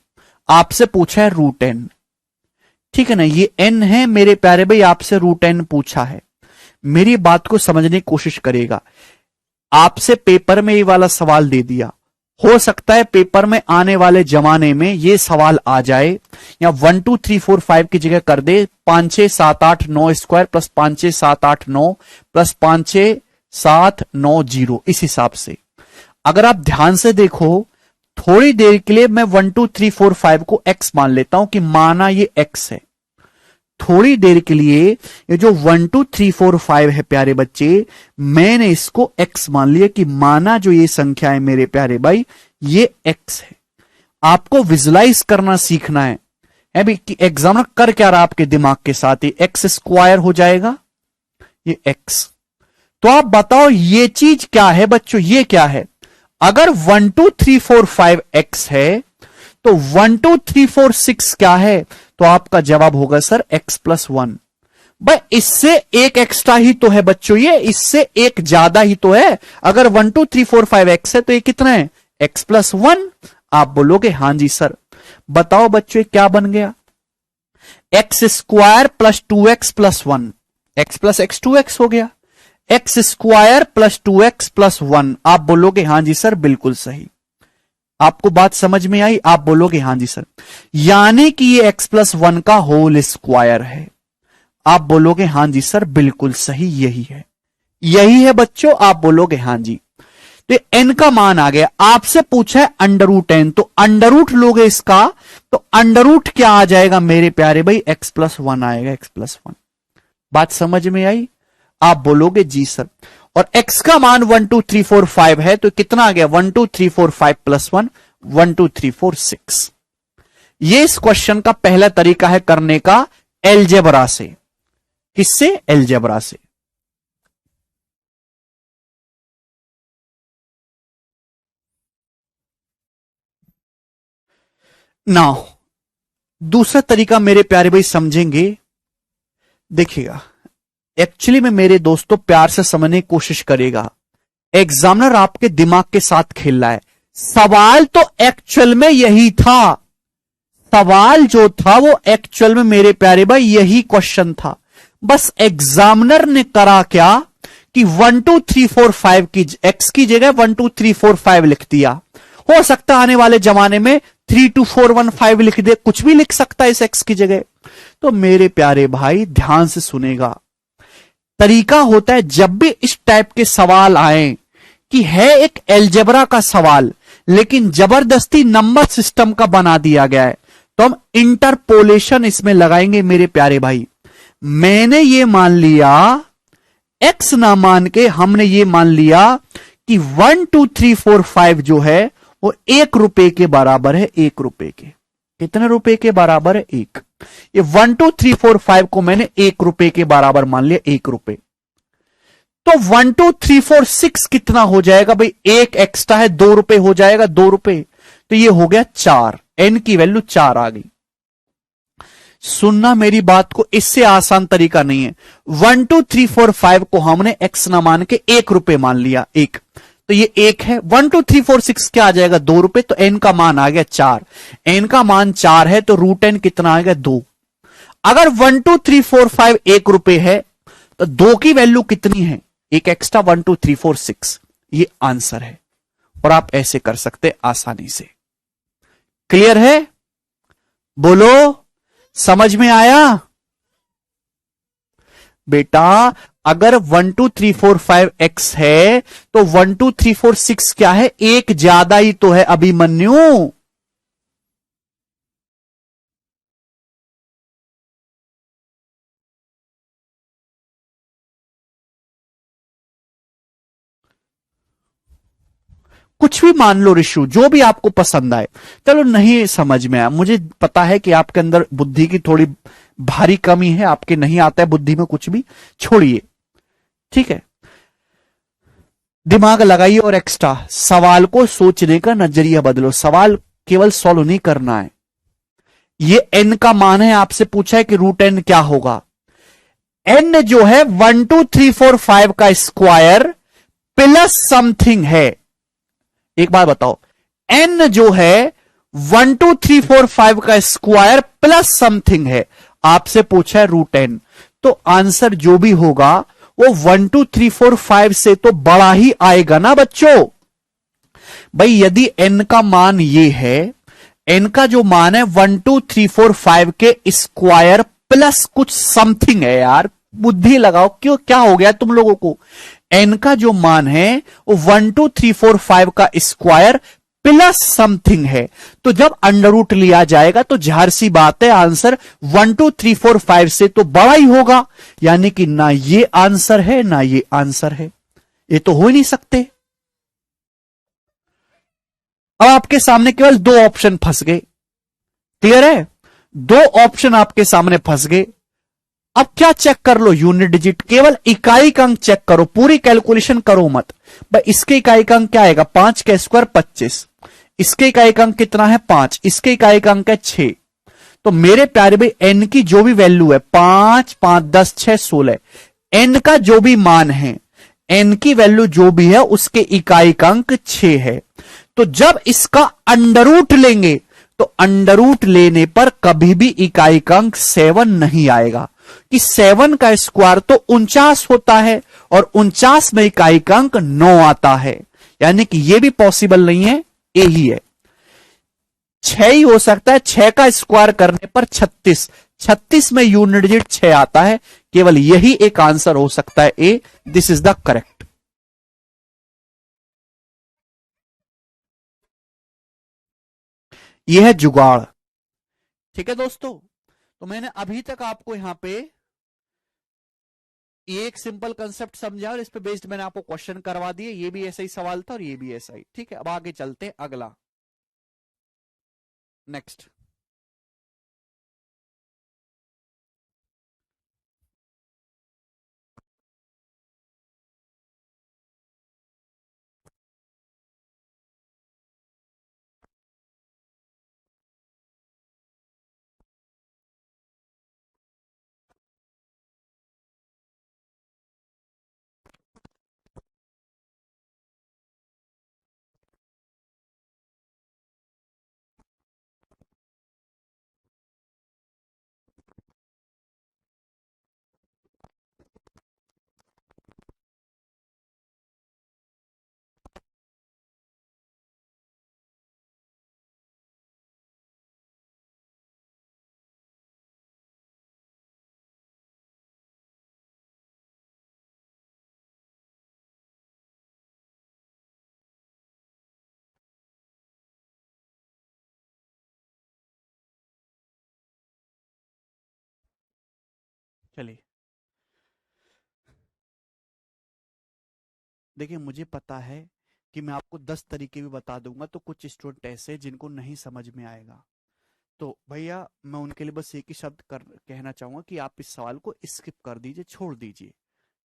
आपसे पूछा है रूट n, ठीक है ना। ये n है मेरे प्यारे भाई, आपसे रूट n पूछा है। मेरी बात को समझने की कोशिश करेगा। आपसे पेपर में ये वाला सवाल दे दिया, हो सकता है पेपर में आने वाले जमाने में ये सवाल आ जाए, या 1 2 3 4 5 की जगह कर दे 5 6 7 8 9 स्क्वायर प्लस 5 6 7 8 9 प्लस 5 6 7 9 0। इस हिसाब से अगर आप ध्यान से देखो, थोड़ी देर के लिए मैं 1 2 3 4 5 को x मान लेता हूं कि माना ये x है। थोड़ी देर के लिए ये जो 1 2 3 4 5 है प्यारे बच्चे, मैंने इसको x मान लिया कि माना जो ये संख्या है मेरे प्यारे भाई ये x है। आपको विजुलाइज करना सीखना है भाई कि एग्जामिनर कर क्या रहा आपके दिमाग के साथ, ही एक्स स्क्वायर हो जाएगा ये x। तो आप बताओ ये चीज क्या है बच्चों, ये क्या है। अगर 1 2 3 4 5 x है तो 1 2 3 4 6 क्या है, तो आपका जवाब होगा सर x प्लस 1। भाई इससे एक एक्स्ट्रा ही तो है बच्चों, ये इससे एक ज्यादा ही तो है। अगर 1 2 3 4 5 x है तो ये कितना है, x प्लस 1। आप बोलोगे हां जी सर। बताओ बच्चों क्या बन गया, x square plus 2x plus 1, x plus x 2x हो गया। X square plus 2x plus 1। आप बोलोगे हां जी सर बिल्कुल सही। आपको बात समझ में आई, आप बोलोगे हां जी सर। यानी कि ये x प्लस 1 का होल स्क्वायर है। आप बोलोगे हां जी सर बिल्कुल सही, यही है, यही है बच्चों। आप बोलोगे हां जी। तो n का मान आ गया। आपसे पूछा है अंडर रूट n, तो अंडर रूट लोगे इसका तो अंडर रूट क्या आ जाएगा मेरे प्यारे भाई, x प्लस 1 आएगा, x प्लस 1। बात समझ में आई, आप बोलोगे जी सर। और x का मान 1 2 3 4 5 है तो कितना आ गया, 1 2 3 4 5 प्लस 1 1 2 3 4 6। ये इस क्वेश्चन का पहला तरीका है करने का एलजेब्रा से। किससे, एलजेब्रा से। नाउ दूसरा तरीका मेरे प्यारे भाई समझेंगे। देखिएगा एक्चुअली में मेरे दोस्तों प्यार से समझने की कोशिश करेगा। एग्जामिनर आपके दिमाग के साथ खेल रहा है। सवाल तो एक्चुअल में यही था, सवाल जो था वो एक्चुअल में मेरे प्यारे भाई यही क्वेश्चन था। बस एग्जामिनर ने करा क्या कि 1 2 3 4 5 की x की जगह 1 2 3 4 5 लिख दिया। हो सकता आने वाले जमाने में 3 2 4 1 5 लिख दे, कुछ भी लिख सकता है इस x की जगह। तो मेरे प्यारे भाई ध्यान से सुनेगा। तरीका होता है जब भी इस टाइप के सवाल आए कि है एक एलजेब्रा का सवाल लेकिन जबरदस्ती नंबर सिस्टम का बना दिया गया है, तो हम इंटरपोलेशन इसमें लगाएंगे मेरे प्यारे भाई। मैंने ये मान लिया, x ना मान के हमने ये मान लिया कि 1 2 3 4 5 जो है वो 1 रुपए के बराबर है। 1 रुपए के, कितने रुपए के बराबर है, 1। ये 1 2 3 4 5 को मैंने 1 रुपए के बराबर मान लिया, 1 रुपए। तो 1 2 3 4 6 कितना हो जाएगा भाई, 1 एक्स्ट्रा है 2 रुपए हो जाएगा, 2 रुपए। तो ये हो गया 4, n की वैल्यू 4 आ गई। सुनना मेरी बात को, इससे आसान तरीका नहीं है। 1 2 3 4 5 को हमने x ना मान के 1 रुपए मान लिया, 1। तो ये 1 है। 1 2 3 4 6 क्या आ जाएगा, 2 रुपए। तो n का मान आ गया 4। n का मान 4 है तो रूट n कितना आ गया, 2। अगर 1 2 3 4 5 1 रुपए है तो 2 की वैल्यू कितनी है? एक एक्स्ट्रा 1 2 3 4 6, ये आंसर है। और आप ऐसे कर सकते आसानी से। क्लियर है? बोलो, समझ में आया? बेटा अगर 1 2 3 4 5 x है तो 1 2 3 4 6 क्या है? एक ज्यादा ही तो है अभिमन्यु। कुछ भी मान लो ऋषु, जो भी आपको पसंद आए। चलो नहीं समझ में आया, मुझे पता है कि आपके अंदर बुद्धि की थोड़ी भारी कमी है, आपके नहीं आता है बुद्धि में कुछ भी, छोड़िए, ठीक है। दिमाग लगाइए और एक्स्ट्रा सवाल को सोचने का नजरिया बदलो। सवाल केवल सॉल्व नहीं करना है। ये एन का मान है, आपसे पूछा है कि रूट एन क्या होगा। एन जो है 1 2 3 4 5 का स्क्वायर प्लस समथिंग है। एक बात बताओ, एन जो है 1 2 3 4 5 का स्क्वायर प्लस समथिंग है, आपसे पूछा है रूट एन, तो आंसर जो भी होगा वो 1 2 3 4 5 से तो बड़ा ही आएगा ना बच्चों। भाई यदि एन का मान ये है, एन का जो मान है 1 2 3 4 5 के स्क्वायर प्लस कुछ समथिंग है, यार बुद्धि लगाओ, क्यों क्या हो गया तुम लोगों को। एन का जो मान है वो 1 2 3 4 5 का स्क्वायर प्लस समथिंग है, तो जब अंडर रूट लिया जाएगा तो जाहिर सी बात है आंसर 1 2 3 4 5 से तो बड़ा ही होगा। यानी कि ना ये आंसर है ना ये आंसर है, ये तो हो ही नहीं सकते। अब आपके सामने केवल 2 ऑप्शन फंस गए। क्लियर है? 2 ऑप्शन आपके सामने फंस गए। अब क्या चेक कर लो? यूनिट डिजिट, केवल इकाई का अंक चेक करो, पूरी कैलकुलेशन करो मत। भाई इसके इकाई का अंक क्या आएगा? 5 का स्क्वायर 25, इसके इकाई का अंक कितना है? 5, इसके इकाई का अंक है 6। तो मेरे प्यारे भाई एन की जो भी वैल्यू है 5 5 10 6 16, एन का जो भी मान है, एन की वैल्यू जो भी है उसके इकाई का अंक 6 है। तो जब इसका अंडर रूट लेंगे तो अंडर रूट लेने पर कभी भी इकाई का अंक 7 नहीं आएगा, कि 7 का स्क्वायर तो 49 होता है और 49 में इकाई का अंक 9 आता है। यानी कि यह भी पॉसिबल नहीं है, ए ही है। 6 ही हो सकता है, 6 का स्क्वायर करने पर 36, 36 में यूनिट डिजिट 6 आता है, केवल यही एक आंसर हो सकता है, a. This is the correct. यह है जुगाड़। ठीक है दोस्तों, तो मैंने अभी तक आपको यहां पे ये एक सिंपल कंसेप्ट समझा और इस पे बेस्ड मैंने आपको क्वेश्चन करवा दिए। ये भी ऐसा ही सवाल था और ये भी ऐसा ही। ठीक है, अब आगे चलते हैं अगला, नेक्स्ट। चलिए, देखिए मुझे पता है कि मैं आपको 10 तरीके भी बता दूंगा, तो कुछ स्टूडेंट ऐसे हैं जिनको नहीं समझ में आएगा। तो भैया मैं उनके लिए बस एक ही शब्द कहना चाहूंगा कि आप इस सवाल को स्किप कर दीजिए, छोड़ दीजिए।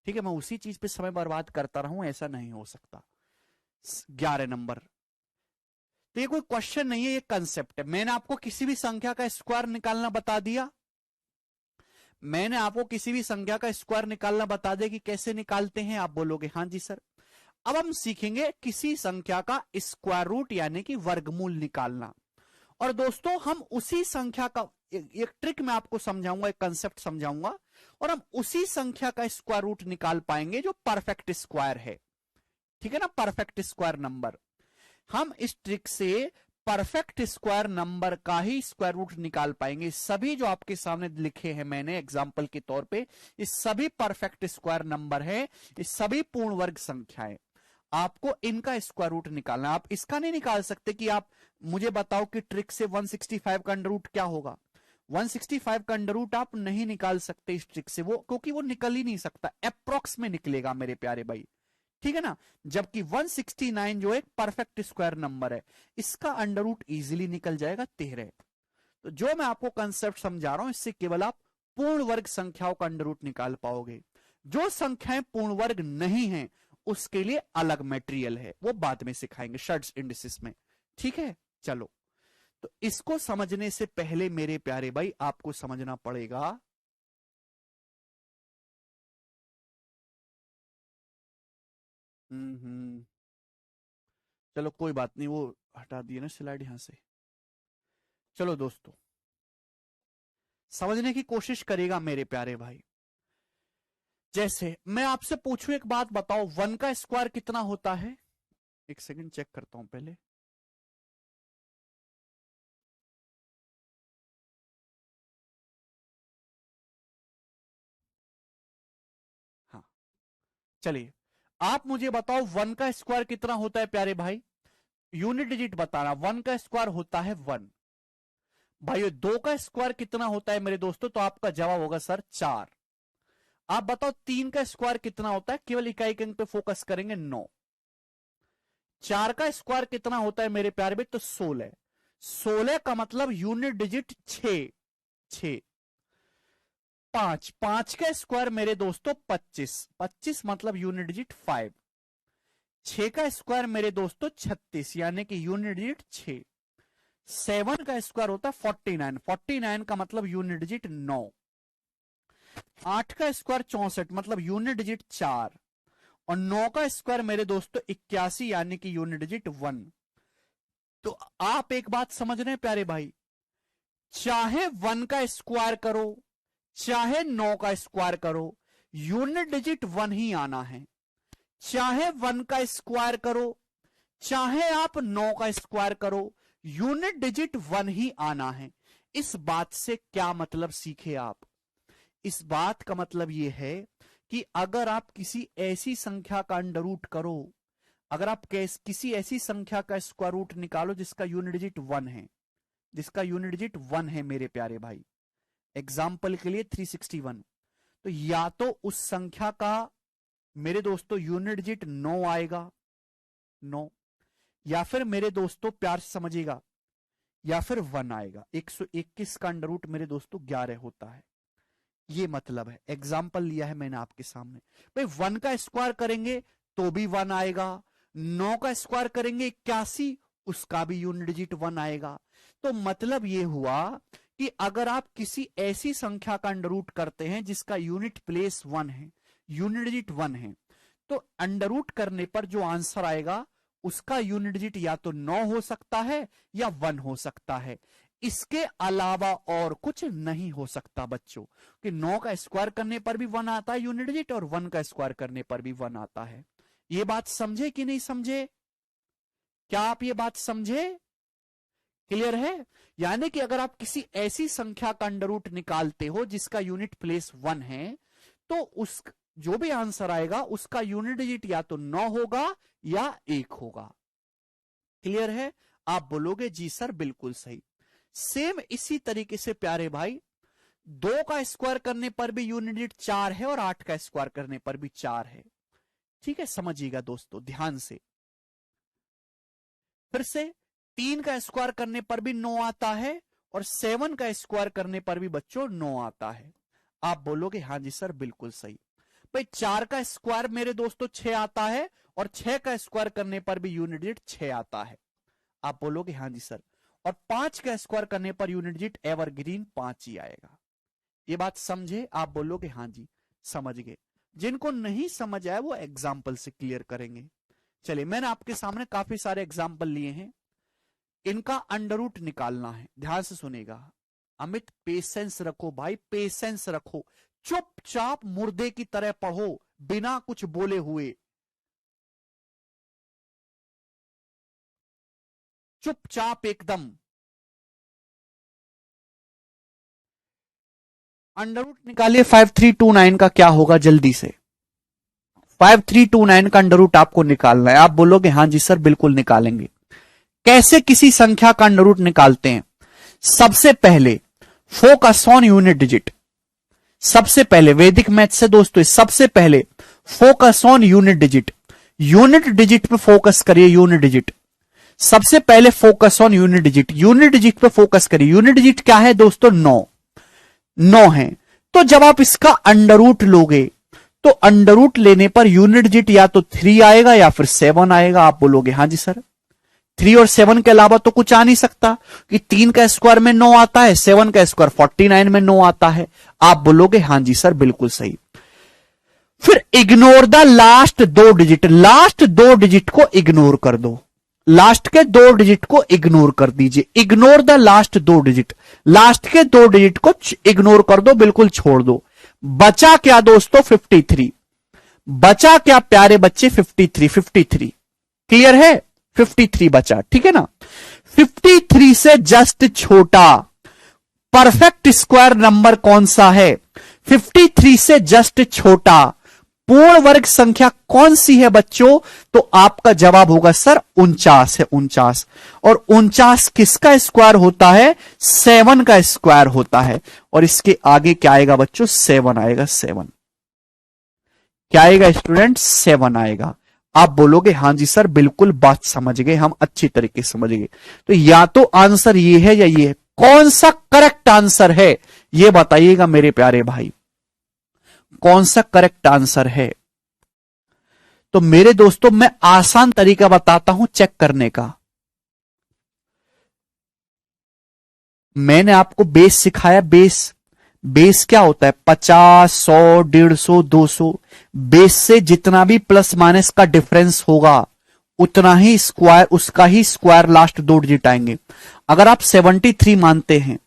ठीक है, मैं उसी चीज पे समय बर्बाद करता रहूं, ऐसा नहीं हो सकता। 11 नंबर, तो ये कोई क्वेश्चन नहीं है, ये कंसेप्ट है। मैंने आपको किसी भी संख्या का स्क्वायर निकालना बता दिया, मैंने आपको किसी भी संख्या का स्क्वायर निकालना बता दिया कि कैसे निकालते हैं। आप बोलोगे हाँ जी सर। अब हम सीखेंगे किसी संख्या का स्क्वायर रूट यानी कि वर्गमूल निकालना। और दोस्तों हम उसी संख्या का एक ट्रिक मैं आपको समझाऊंगा, एक कंसेप्ट समझाऊंगा, और हम उसी संख्या का स्क्वायर रूट निकाल पाएंगे जो परफेक्ट स्क्वायर है। ठीक है ना, परफेक्ट स्क्वायर नंबर। हम इस ट्रिक से परफेक्ट स्क्वायर नंबर का ही स्क्वायर रूट निकाल पाएंगे। सभी जो आपके सामने लिखे हैं मैंने एग्जांपल के तौर पे, ये सभी परफेक्ट स्क्वायर नंबर है, ये सभी पूर्ण वर्ग संख्याएं। आपको इनका स्क्वायर रूट निकालना। आप इसका नहीं निकाल सकते कि आप मुझे बताओ कि ट्रिक से 165 का अंडर रूट क्या होगा। 165 का अंडर रूट आप नहीं निकाल सकते इस ट्रिक से, वो क्योंकि वो निकल ही नहीं सकता, अप्रॉक्स में निकलेगा मेरे प्यारे भाई। ठीक है ना, जबकि 169 जो एक परफेक्ट स्क्वायर नंबर है, इसका अंडर रूट इजिली निकल जाएगा 13। तो जो मैं आपको कंसेप्ट समझा रहा हूं, इससे केवल आप पूर्ण वर्ग संख्याओं का अंडर रूट निकाल पाओगे। जो संख्याएं पूर्ण वर्ग नहीं है उसके लिए अलग मटेरियल है, वो बाद में सिखाएंगे शर्ट्स इंडिसेस में। ठीक है, चलो, तो इसको समझने से पहले मेरे प्यारे भाई आपको समझना पड़ेगा चलो कोई बात नहीं, वो हटा दिए ना स्लाइड यहां से। चलो दोस्तों, समझने की कोशिश करेगा मेरे प्यारे भाई। जैसे मैं आपसे पूछूं एक बात बताओ, 1 का स्क्वायर कितना होता है? एक सेकंड चेक करता हूं पहले। हाँ, चलिए आप मुझे बताओ 1 का स्क्वायर कितना होता है प्यारे भाई? यूनिट डिजिट बताना। 1 का स्क्वायर होता है 1। भाई 2 का स्क्वायर कितना होता है मेरे दोस्तों? तो आपका जवाब होगा सर 4। आप बताओ 3 का स्क्वायर कितना होता है? केवल इकाई के अंक पे फोकस करेंगे, 9। 4 का स्क्वायर कितना होता है मेरे प्यारे भाई? तो 16। 16 का मतलब यूनिट डिजिट 6। 6। 5 का स्क्वायर मेरे दोस्तों 25। 25 मतलब यूनिट डिजिट 5। 6 का स्क्वायर मेरे दोस्तों 36 यानी कि यूनिट डिजिट 6। 7 का स्क्वायर होता है 49। 49 का मतलब यूनिट डिजिट 9। 8 का स्क्वायर 64 मतलब यूनिट डिजिट 4। और 9 का स्क्वायर मेरे दोस्तों 81 यानी कि यूनिट डिजिट 1। तो आप एक बात समझ रहे हैं प्यारे भाई, चाहे 1 का स्क्वायर करो चाहे 9 का स्क्वायर करो, यूनिट डिजिट 1 ही आना है। चाहे 1 का स्क्वायर करो चाहे आप 9 का स्क्वायर करो, यूनिट डिजिट 1 ही आना है। इस बात से क्या मतलब सीखे आप? इस बात का मतलब यह है कि अगर आप किसी ऐसी संख्या का अंडर रूट करो, अगर आप किसी ऐसी संख्या का स्क्वायर रूट निकालो जिसका यूनिट डिजिट 1 है, जिसका यूनिट डिजिट 1 है मेरे प्यारे भाई, एग्जाम्पल के लिए 361, तो या तो उस संख्या का मेरे दोस्तों यूनिट डिजिट 9 आएगा, 9, या फिर मेरे दोस्तों प्यार से समझिएगा, या फिर 1 आएगा। 121 का अंडर रूट मेरे दोस्तों 11 होता है। ये मतलब है, एग्जाम्पल लिया है मैंने आपके सामने। भाई 1 का स्क्वायर करेंगे तो भी 1 आएगा, 9 का स्क्वायर करेंगे 81, उसका भी यूनिट डिजिट 1 आएगा। तो मतलब यह हुआ कि अगर आप किसी ऐसी संख्या का अंडर रूट करते हैं जिसका यूनिट प्लेस 1 है, यूनिट डिजिट 1 है, तो अंडर रूट करने पर जो आंसर आएगा उसका यूनिट डिजिट या तो 9 हो सकता है या 1 हो सकता है। इसके अलावा और कुछ नहीं हो सकता बच्चों, कि 9 का स्क्वायर करने पर भी 1 आता है यूनिट डिजिट, और 1 का स्क्वायर करने पर भी 1 आता है। यह बात समझे कि नहीं समझे? क्या आप ये बात समझे? क्लियर है? यानी कि अगर आप किसी ऐसी संख्या का अंडर रूट निकालते हो जिसका यूनिट प्लेस 1 है, तो उस जो भी आंसर आएगा उसका यूनिट डिजिट या तो 9 होगा या 1 होगा। क्लियर है? आप बोलोगे जी सर बिल्कुल सही। सेम इसी तरीके से प्यारे भाई 2 का स्क्वायर करने पर भी यूनिट डिजिट 4 है और 8 का स्क्वायर करने पर भी 4 है। ठीक है, समझिएगा दोस्तों ध्यान से। फिर से 3 का स्क्वायर करने पर भी 9 आता है और 7 का स्क्वायर करने पर भी बच्चों 9 आता है। आप बोलोगे हां जी सर बिल्कुल सही। भाई 4 का स्क्वायर मेरे दोस्तों 6 आता है और 6 का स्क्वायर करने पर भी यूनिट डिजिट 6 आता है। आप बोलोगे हां जी सर। और 5 का स्क्वायर करने पर यूनिट डिजिट एवरग्रीन 5 ही आएगा। ये बात समझे? आप बोलोगे हां जी समझ गए। जिनको नहीं समझ आया वो एग्जाम्पल से क्लियर करेंगे। चलिए मैंने आपके सामने काफी सारे एग्जाम्पल लिए हैं। इनका अंडर रूट निकालना है। ध्यान से सुनेगा अमित, पेशेंस रखो भाई, पेशेंस रखो। चुपचाप मुर्दे की तरह पढ़ो बिना कुछ बोले हुए, चुपचाप एकदम। अंडर रूट निकालिए 5329 का, क्या होगा जल्दी से। 5329 का अंडर रूट आपको निकालना है। आप बोलोगे हां जी सर बिल्कुल निकालेंगे। कैसे किसी संख्या का अंडर रूट निकालते हैं? सबसे पहले फोकस ऑन यूनिट डिजिट। सबसे पहले वैदिक मैथ से दोस्तों, सबसे पहले focus on unit digit. Unit digit पे फोकस करिए, यूनिट डिजिट। सबसे पहले focus on unit digit, unit digit पे फोकस करिए। यूनिट डिजिट क्या है दोस्तों? 9 है। तो जब आप इसका अंडर रूट लोगे तो अंडर रूट लेने पर यूनिट डिजिट या तो 3 आएगा या फिर 7 आएगा। आप बोलोगे हां जी सर 3 और 7 के अलावा तो कुछ आ नहीं सकता, कि 3 का स्क्वायर में 9 आता है, 7 का स्क्वायर 49 में 9 आता है। आप बोलोगे हां जी सर बिल्कुल सही। फिर ignore the last 2 digit, last 2 digit को इग्नोर कर दो, लास्ट के 2 डिजिट को इग्नोर कर दीजिए। Ignore the last 2 digit, last के 2 डिजिट को इग्नोर कर दो, बिल्कुल छोड़ दो। बचा क्या दोस्तों? 53। बचा क्या प्यारे बच्चे? 53 क्लियर है? 53 बचा, ठीक है ना। 53 से जस्ट छोटा परफेक्ट स्क्वायर नंबर कौन सा है? 53 से जस्ट छोटा पूर्ण वर्ग संख्या कौन सी है बच्चों? तो आपका जवाब होगा सर 49 है, 49। और 49 किसका स्क्वायर होता है? 7 का स्क्वायर होता है। और इसके आगे क्या आएगा बच्चों? 7 आएगा, 7। क्या आएगा स्टूडेंट? 7 आएगा। आप बोलोगे हां जी सर बिल्कुल बात समझ गए, हम अच्छी तरीके से समझ गए। तो या तो आंसर ये है या ये है। कौन सा करेक्ट आंसर है ये बताइएगा मेरे प्यारे भाई, कौन सा करेक्ट आंसर है। तो मेरे दोस्तों मैं आसान तरीका बताता हूं चेक करने का। मैंने आपको बेस सिखाया, बेस। बेस क्या होता है? 50, 100, 150, 200। बेस से जितना भी प्लस माइनस का डिफरेंस होगा उतना ही स्क्वायर, उसका ही स्क्वायर लास्ट 2 डिजिट आएंगे। अगर आप 73 मानते हैं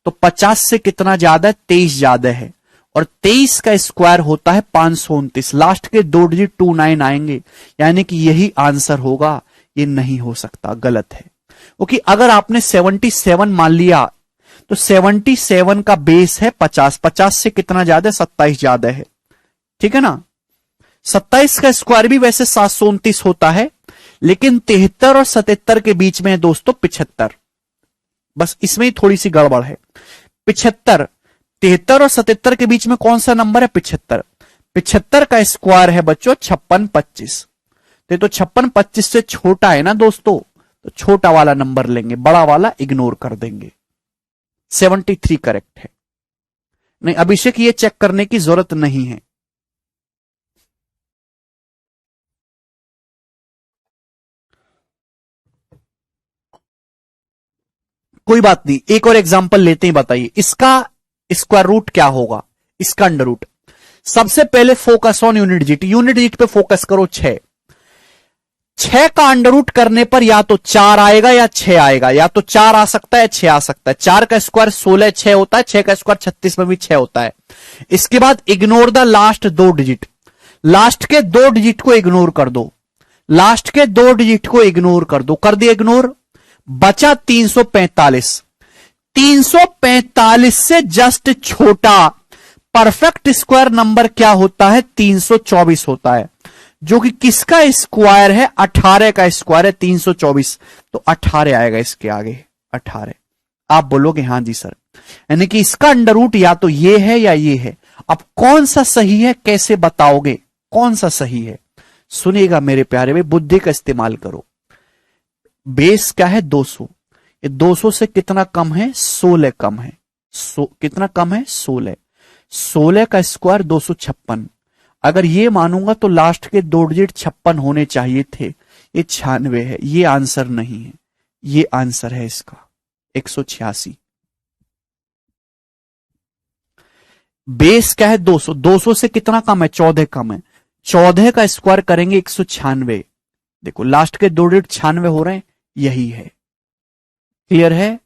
तो 50 से कितना ज्यादा है? 23 ज्यादा है। और 23 का स्क्वायर होता है 529। लास्ट के 2 डिजिट 29 आएंगे, यानी कि यही आंसर होगा। ये नहीं हो सकता, गलत है। क्योंकि अगर आपने 77 मान लिया तो 77 का बेस है 50, 50 से कितना ज्यादा है? 27 ज्यादा है, ठीक है ना। 27 का स्क्वायर भी वैसे 729 होता है, लेकिन 73 और 77 के बीच में है दोस्तों 75। बस इसमें ही थोड़ी सी गड़बड़ है। 75, 73 और 77 के बीच में कौन सा नंबर है? 75। 75 का स्क्वायर है बच्चों 5625। तो 5625 से छोटा है ना दोस्तों, तो छोटा वाला नंबर लेंगे, बड़ा वाला इग्नोर कर देंगे। 73 करेक्ट है। नहीं अभिषेक ये चेक करने की जरूरत नहीं है। कोई बात नहीं, एक और एग्जांपल लेते हैं, बताइए इसका स्क्वायर रूट क्या होगा, इसका अंडर रूट। सबसे पहले focus on unit digit, unit digit पे फोकस करो। 6 का अंडर रूट करने पर या तो 4 आएगा या 6 आएगा, या तो 4 आ सकता है 6 आ सकता है। 4 का स्क्वायर 16, 6 होता है, 6 का स्क्वायर 36 में भी 6 होता है। इसके बाद ignore the last 2 digit, last के 2 डिजिट को इग्नोर कर दो, लास्ट के 2 डिजिट को इग्नोर कर दो, कर दिया इग्नोर। बचा 345। 345 से जस्ट छोटा परफेक्ट स्क्वायर नंबर क्या होता है? 324 होता है, जो कि किसका स्क्वायर है? 18 का स्क्वायर है 324। तो 18 आएगा इसके आगे, 18। आप बोलोगे हां जी सर, यानी कि इसका अंडर रूट या तो ये है या ये है। अब कौन सा सही है कैसे बताओगे? कौन सा सही है सुनिएगा मेरे प्यारे भाई, बुद्धि का इस्तेमाल करो। बेस क्या है? 200। ये 200 से कितना कम है? 16 कम है। कितना कम है? 16। 16 का स्क्वायर 256। अगर ये मानूंगा तो लास्ट के 2 डिजिट 56 होने चाहिए थे, ये 96 है। ये आंसर नहीं है, ये आंसर है इसका 186। बेस क्या है? 200। 200 से कितना कम है? 14 कम है। 14 का स्क्वायर करेंगे 196। देखो लास्ट के 2 डिजिट 96 हो रहे हैं, यही है। क्लियर है?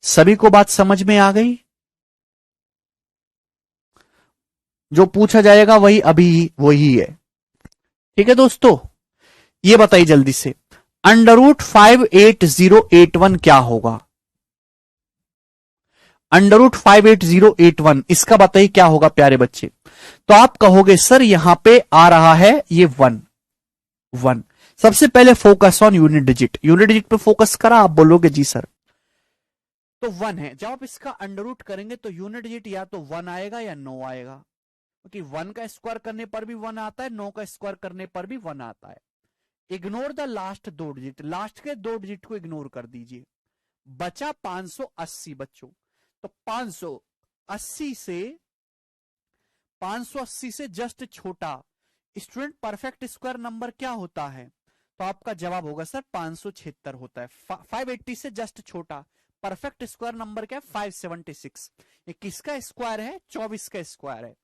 सभी को बात समझ में आ गई? जो पूछा जाएगा वही अभी वही है। ठीक है दोस्तों, ये बताइए जल्दी से, अंडर रूट 58081 क्या होगा? अंडर रूट 58081 इसका बताइए क्या होगा प्यारे बच्चे? तो आप कहोगे सर यहां पे आ रहा है ये वन, वन। सबसे पहले focus on unit digit, unit digit पे फोकस करा, आप बोलोगे जी सर। तो वन है, जब आप इसका अंडर रूट करेंगे तो यूनिट डिजिट या तो वन आएगा या नो आएगा, क्योंकि वन का स्क्वायर करने पर भी वन आता है, नो का स्क्वायर करने पर भी वन आता है। इग्नोर द लास्ट दो डिजिट, लास्ट के दो डिजिट को इग्नोर कर दीजिए, बचा 580 बच्चों। तो 580 से 580 से जस्ट छोटा स्टूडेंट परफेक्ट स्क्वायर नंबर क्या होता है? तो आपका जवाब होगा सर 576 होता है। 580 से जस्ट छोटा परफेक्ट स्क्वायर नंबर क्या है? 576। ये किसका स्क्वायर है? 24 का स्क्वायर है।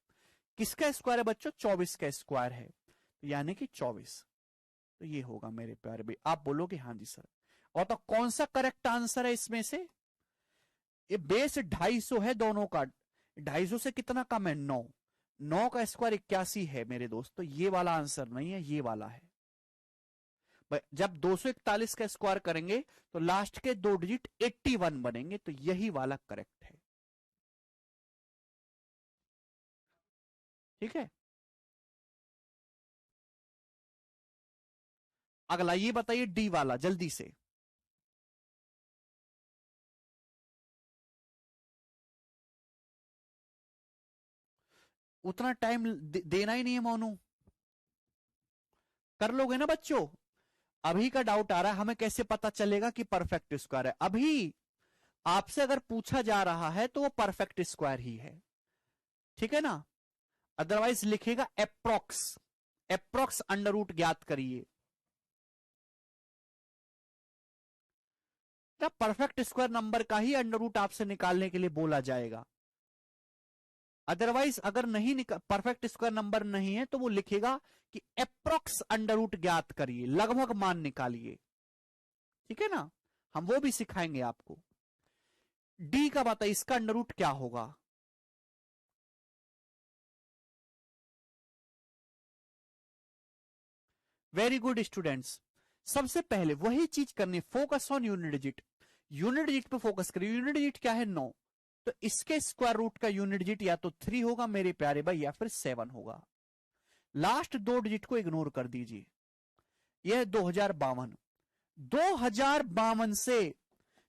किसका स्क्वायर है बच्चों? 24 का स्क्वायर है, यानी कि 24। तो ये होगा मेरे प्यारे भाई। आप बोलोगे हाँ जी सर। और तो कौन सा करेक्ट आंसर है इसमें से? ये बेस 250 है दोनों का, 250 से कितना कम है? 9। 9 का स्क्वायर 81 है मेरे दोस्त, तो ये वाला आंसर नहीं है, ये वाला है। जब 241 का स्क्वायर करेंगे तो लास्ट के दो डिजिट 81 बनेंगे, तो यही वाला करेक्ट है। ठीक है, अगला ये बताइए डी वाला जल्दी से। उतना टाइम देना ही नहीं है मोनू, कर लोगे ना बच्चों? अभी का डाउट आ रहा है, हमें कैसे पता चलेगा कि परफेक्ट स्क्वायर है? अभी आपसे अगर पूछा जा रहा है तो वो परफेक्ट स्क्वायर ही है, ठीक है ना? अदरवाइज लिखेगा एप्रोक्स, एप्रोक्स अंडर रूट ज्ञात करिए। क्या परफेक्ट स्क्वायर नंबर का ही अंडर रूट आपसे निकालने के लिए बोला जाएगा? अदरवाइज अगर नहीं परफेक्ट स्क्वायर नंबर नहीं है तो वो लिखेगा कि एप्रोक्स अंडर रूट ज्ञात करिए, लगभग मान निकालिए। ठीक है ना, हम वो भी सिखाएंगे आपको। डी का बताइए इसका अंडर रूट क्या होगा? वेरी गुड स्टूडेंट्स, सबसे पहले वही चीज करनी, focus on unit digit. Unit digit पे फोकस करिए। यूनिट डिजिट क्या है? 9। तो इसके स्क्वायर रूट का यूनिट डिजिट या तो 3 होगा मेरे प्यारे भाई, या फिर 7 होगा। लास्ट दो डिजिट को इग्नोर कर दीजिए, यह है 2052। 2052 से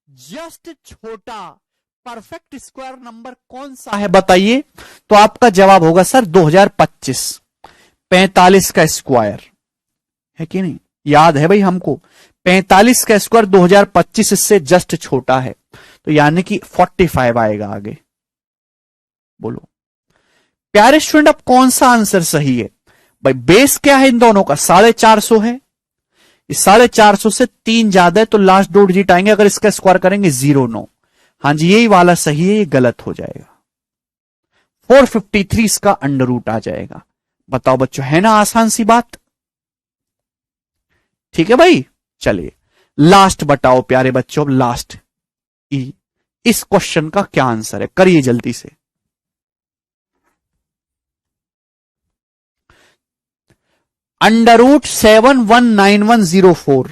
जस्ट छोटा परफेक्ट स्क्वायर नंबर कौन सा है बताइए? तो आपका जवाब होगा सर 2025, 45 का स्क्वायर है कि नहीं? याद है भाई हमको, 45 का स्क्वायर 2025 इससे जस्ट छोटा है, तो यानी कि 45 आएगा आगे। बोलो प्यारे स्टूडेंट, अब कौन सा आंसर सही है? भाई बेस क्या है इन दोनों का? 450 है। इस 450 से 3 ज्यादा है तो लास्ट दो डिजिट आएंगे, अगर इसका स्क्वायर करेंगे 09। हाँ जी यही वाला सही है, ये गलत हो जाएगा। 453 इसका अंडर रूट आ जाएगा। बताओ बच्चों, है ना आसान सी बात? ठीक है भाई, चलिए लास्ट बताओ प्यारे बच्चों, अब लास्ट ई, इस क्वेश्चन का क्या आंसर है? करिए जल्दी से। Under root 719104।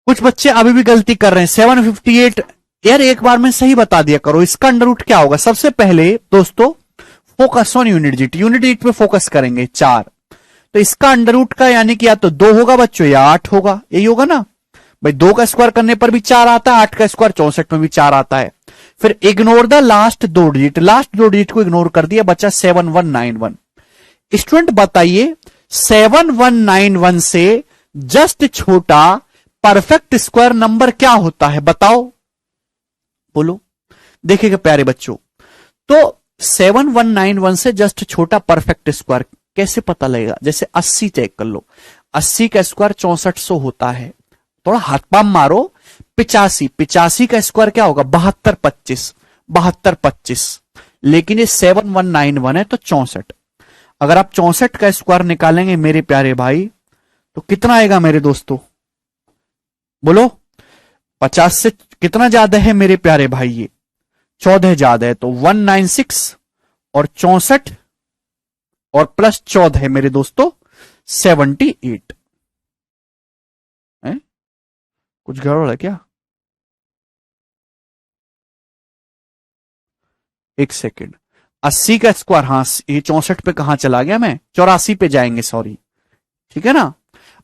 कुछ बच्चे अभी भी गलती कर रहे हैं 758। यार एक बार में सही बता दिया करो, इसका अंडर रूट क्या होगा। सबसे पहले दोस्तों focus on unit digit, unit digit पे फोकस करेंगे 4। तो इसका अंडर रूट का यानी कि या तो 2 होगा बच्चों या 8 होगा, यही होगा ना भाई। 2 का स्क्वायर करने पर भी 4 आता है, 8 का स्क्वायर 64 में भी 4 आता है। फिर ignore the last 2 digit, last 2 digit को इग्नोर कर दिया, बच्चा 7191। स्टूडेंट बताइए 7191 से जस्ट छोटा परफेक्ट स्क्वायर नंबर क्या होता है, बताओ बोलो। देखिएगा प्यारे बच्चों, तो 7191 से जस्ट छोटा परफेक्ट स्क्वायर कैसे पता लगेगा। जैसे 80 चेक कर लो, 80 का स्क्वायर 6400 होता है। थोड़ा हाथ पाम मारो। 85, 85 का स्क्वायर क्या होगा 7225, 7225। लेकिन ये 7191 है तो 64। अगर आप 64 का स्क्वायर निकालेंगे मेरे प्यारे भाई तो कितना आएगा मेरे दोस्तों, बोलो। 50 से कितना ज्यादा है मेरे प्यारे भाई, ये 14 ज्यादा है। तो 196 और 64 और प्लस 14 है मेरे दोस्तों 78 है। कुछ गड़बड़ है क्या, एक सेकेंड। 80 का स्क्वायर, हाँ ये 64 पे कहां चला गया मैं, 84 पे जाएंगे, सॉरी, ठीक है ना।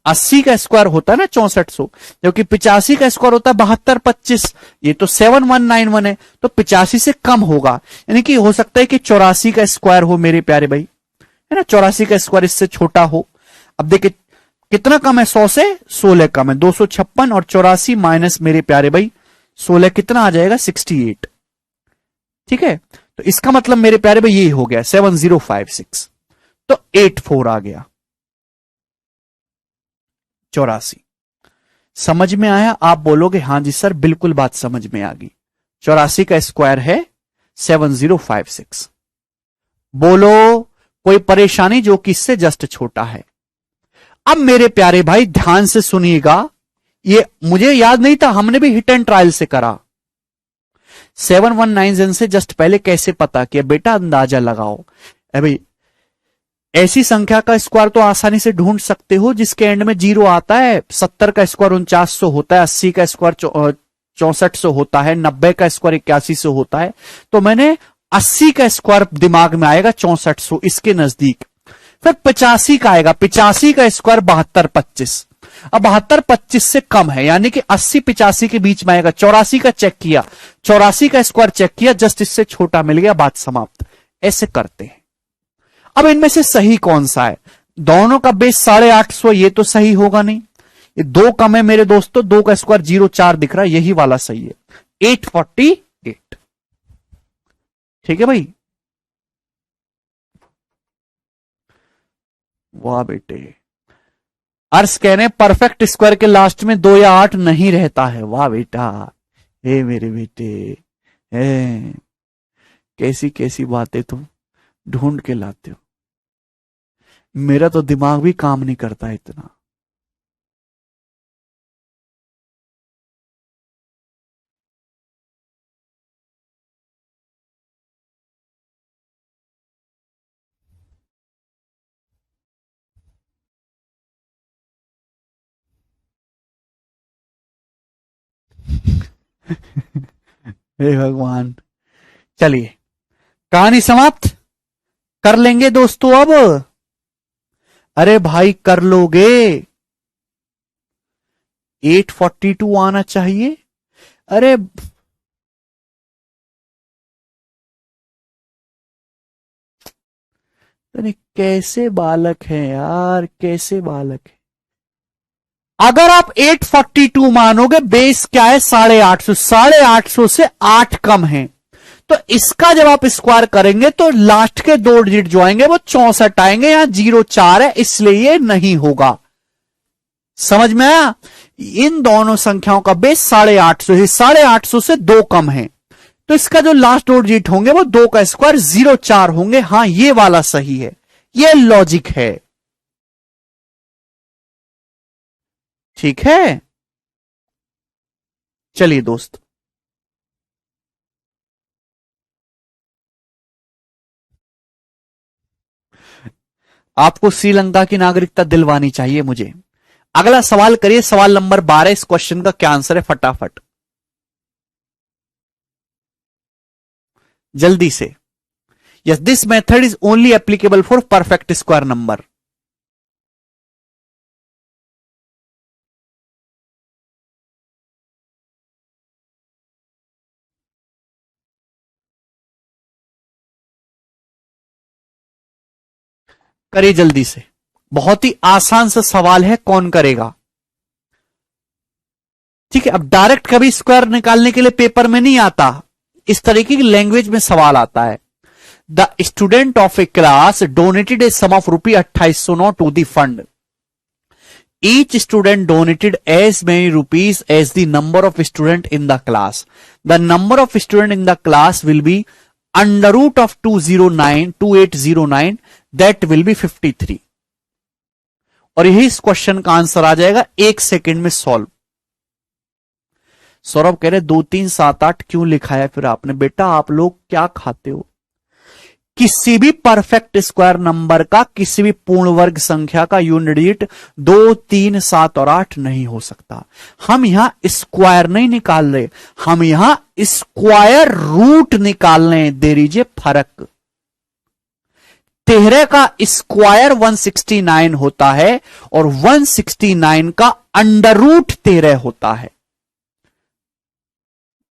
80 का स्क्वायर होता है ना 6400, जबकि 85 का स्क्वायर होता है 7225। ये तो 7191 है तो 85 से कम होगा, यानी कि हो सकता है कि 84 का स्क्वायर हो मेरे प्यारे भाई, है ना। 84 का स्क्वायर इससे छोटा हो। अब देखिए कितना कम है, 100 से 16 कम है, 256 और 84 माइनस मेरे प्यारे भाई 16 कितना आ जाएगा 68, ठीक है। तो इसका मतलब मेरे प्यारे भाई ये हो गया 7056, तो 84 आ गया 84। समझ में आया, आप बोलोगे हां जी सर बिल्कुल बात समझ में आ गई। 84 का स्क्वायर है 7056। बोलो कोई परेशानी जो कि इससे जस्ट छोटा है। अब मेरे प्यारे भाई ध्यान से सुनिएगा, ये मुझे याद नहीं था, हमने भी हिट एंड ट्रायल से करा। 719 से जस्ट पहले कैसे पता किया बेटा, अंदाजा लगाओ। भाई ऐसी संख्या का स्क्वायर तो आसानी से ढूंढ सकते हो जिसके एंड में 0 आता है। 70 का स्क्वायर 4900 होता है, 80 का स्क्वायर 6400 होता है, 90 का स्क्वायर 8100 होता है। तो मैंने 80 का स्क्वायर दिमाग में आएगा 6400 इसके नजदीक। फिर 85 का आएगा, 85 का स्क्वायर 7225। अब 7225 से कम है, यानी कि 80 85 के बीच में आएगा। 84 का चेक किया, 84 का स्क्वायर चेक किया, जस्ट इससे छोटा मिल गया, बात समाप्त। ऐसे करते हैं। अब इनमें से सही कौन सा है, दोनों का बेस 850, ये तो सही होगा नहीं। ये 2 कम है मेरे दोस्तों, 2 का स्क्वायर 04 दिख रहा है, यही वाला सही है 848, ठीक है भाई। वाह बेटे, अर्श कह रहे हैं परफेक्ट स्क्वायर के लास्ट में 2 या 8 नहीं रहता है। वाह बेटा, हे मेरे बेटे, हे कैसी कैसी बातें तुम ढूंढ के लाते हो, मेरा तो दिमाग भी काम नहीं करता इतना। हे भगवान, चलिए कहानी समाप्त कर लेंगे दोस्तों अब। अरे भाई कर लोगे, 842 आना चाहिए। अरे अरे कैसे बालक हैं यार, कैसे बालक है। अगर आप 842 मानोगे, बेस क्या है 850, 850 से 8 कम है, तो इसका जब आप स्क्वायर करेंगे तो लास्ट के 2 डिजिट जो आएंगे वो 64 आएंगे, यहां 04 है इसलिए ये नहीं होगा। समझ में आया, इन दोनों संख्याओं का बेस 850 है, 850 से 2 कम है, तो इसका जो लास्ट 2 डिजिट होंगे वो 2 का स्क्वायर 04 होंगे। हां ये वाला सही है, ये लॉजिक है, ठीक है। चलिए दोस्त, आपको श्रीलंका की नागरिकता दिलवानी चाहिए मुझे। अगला सवाल करिए, सवाल नंबर 12। इस क्वेश्चन का क्या आंसर है फटाफट, जल्दी से। Yes, this method is only applicable for perfect square number. करिए जल्दी से, बहुत ही आसान सा सवाल है, कौन करेगा? ठीक है, अब डायरेक्ट कभी स्क्वायर निकालने के लिए पेपर में नहीं आता, इस तरीके की लैंग्वेज में सवाल आता है। The student of a class donated a sum of ₹2809 to the fund. Each student donated as many rupees as the number of student in the class. The number of student in the class will be under root of 2809, that will be 53। और यही इस क्वेश्चन का आंसर आ जाएगा 1 सेकेंड में सॉल्व। सौरभ कह रहे 2 3 7 8 क्यों लिखा है फिर आपने? बेटा आप लोग क्या खाते हो? किसी भी परफेक्ट स्क्वायर नंबर का, किसी भी पूर्ण वर्ग संख्या का यूनिट डिजिट 2 3 7 और 8 नहीं हो सकता। हम यहां स्क्वायर नहीं निकाल रहे, हम यहां स्क्वायर रूट निकाल रहे हैं। देयर इज ए फर्क। 13 का स्क्वायर 169 होता है और 169 का अंडर रूट 13 होता है।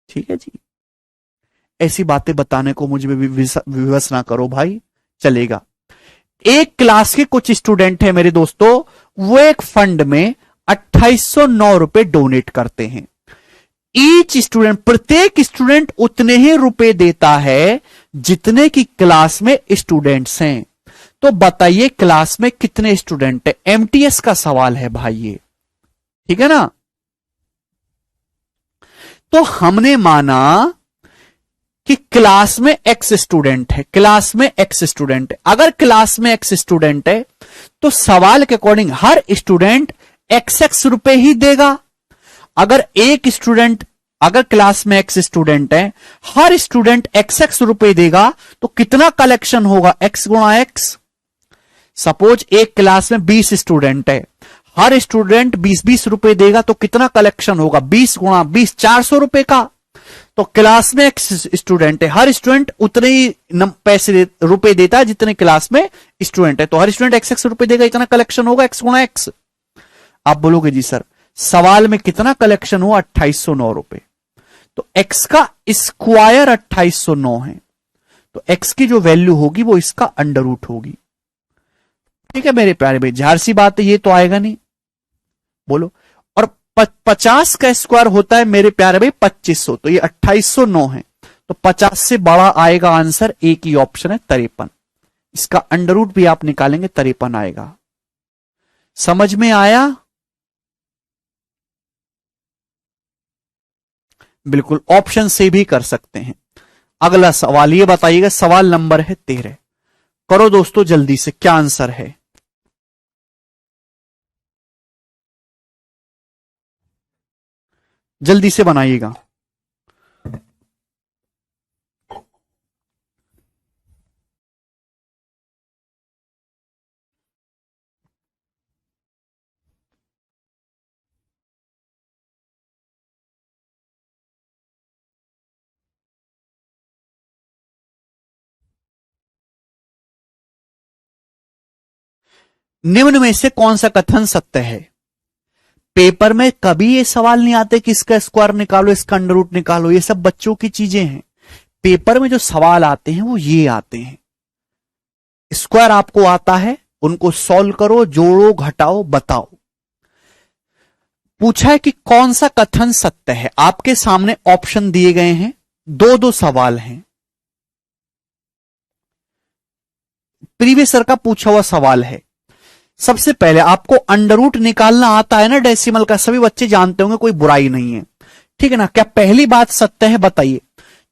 ठीक है जी, ऐसी बातें बताने को मुझे विवश ना करो भाई, चलेगा। एक क्लास के कुछ स्टूडेंट हैं मेरे दोस्तों, वो एक फंड में 2809 रुपए डोनेट करते हैं। ईच स्टूडेंट, प्रत्येक स्टूडेंट उतने ही रुपए देता है जितने की क्लास में स्टूडेंट्स हैं। तो बताइए क्लास में कितने स्टूडेंट है? एमटीएस का सवाल है भाई ये, ठीक है ना। तो हमने माना कि क्लास में एक्स स्टूडेंट है, क्लास में एक्स स्टूडेंट है। अगर क्लास में एक्स स्टूडेंट है तो सवाल के अकॉर्डिंग हर स्टूडेंट एक्स रुपए ही देगा। अगर एक स्टूडेंट, अगर क्लास में एक्स स्टूडेंट है, हर स्टूडेंट एक्स रुपए देगा तो कितना कलेक्शन होगा? एक्स गुणा एक्स। सपोज एक क्लास में 20 स्टूडेंट है, हर स्टूडेंट 20-20 रुपए देगा तो कितना कलेक्शन होगा? 20 गुणा 20, 400 रुपए का। तो क्लास में एक्स स्टूडेंट है, हर स्टूडेंट उतने ही पैसे रुपए देता है जितने क्लास में स्टूडेंट है, तो हर स्टूडेंट एक्स रुपए देगा, इतना कलेक्शन होगा एक्स गुणा एक्स। आप बोलोगे जी सर सवाल में कितना कलेक्शन हुआ? 2809 रुपए। तो एक्स का स्क्वायर 2809 है, तो एक्स की जो वैल्यू होगी वो इसका अंडर रूट होगी। ठीक है मेरे प्यारे भाई, जार सी बात है, ये तो आएगा नहीं, बोलो। और 50 का स्क्वायर होता है मेरे प्यारे भाई 2500, तो ये 2809 है, तो 50 से बड़ा आएगा आंसर, एक ही ऑप्शन है 53। इसका अंडर रूट भी आप निकालेंगे 53 आएगा। समझ में आया? बिल्कुल, ऑप्शन से भी कर सकते हैं। अगला सवाल ये बताइएगा, सवाल नंबर है 13। करो दोस्तों जल्दी से, क्या आंसर है? जल्दी से बनाइएगा। निम्न में से कौन सा कथन सत्य है? पेपर में कभी ये सवाल नहीं आते कि इसका स्क्वायर निकालो, इसका अंडर रूट निकालो, ये सब बच्चों की चीजें हैं। पेपर में जो सवाल आते हैं वो ये आते हैं। स्क्वायर आपको आता है, उनको सॉल्व करो, जोड़ो, घटाओ, बताओ। पूछा है कि कौन सा कथन सत्य है। आपके सामने ऑप्शन दिए गए हैं, 2-2 सवाल हैं। प्रीवियस ईयर का पूछा हुआ सवाल है। सबसे पहले आपको अंडर रूट निकालना आता है ना, डेसिमल का, सभी बच्चे जानते होंगे, कोई बुराई नहीं है, ठीक है ना। क्या पहली बात सत्य है? बताइए।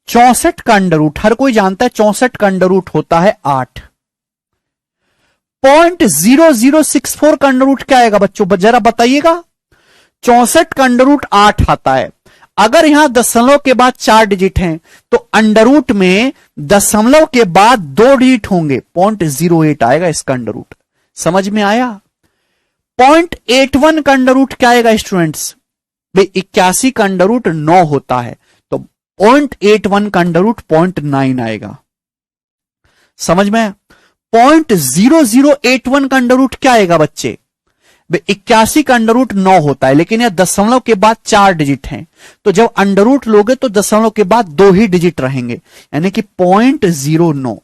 64 का अंडर रूट हर कोई जानता है, 64 का अंडर रूट होता है 8। 0.0064 का अंडर रूट क्या आएगा बच्चों, जरा बताइएगा। 64 का अंडर रूट 8 आता है। अगर यहां दशमलव के बाद 4 डिजिट हैं तो अंडर रूट में दशमलव के बाद 2 डिजिट होंगे, 0.08 आएगा इसका अंडर रूट। समझ में आया? 0.81 का अंडर रूट क्या आएगा स्टूडेंट्स? भाई 81 का अंडर रूट 9 होता है, तो 0.81 का अंडर रूट 0.9 आएगा। समझ में? 0.0081 का अंडर रूट क्या आएगा बच्चे? 81 का अंडर रूट 9 होता है, लेकिन यह दशमलव के बाद 4 डिजिट हैं, तो जब अंडर रूट लोगे तो दशमलव के बाद 2 ही डिजिट रहेंगे, यानी कि 0.09।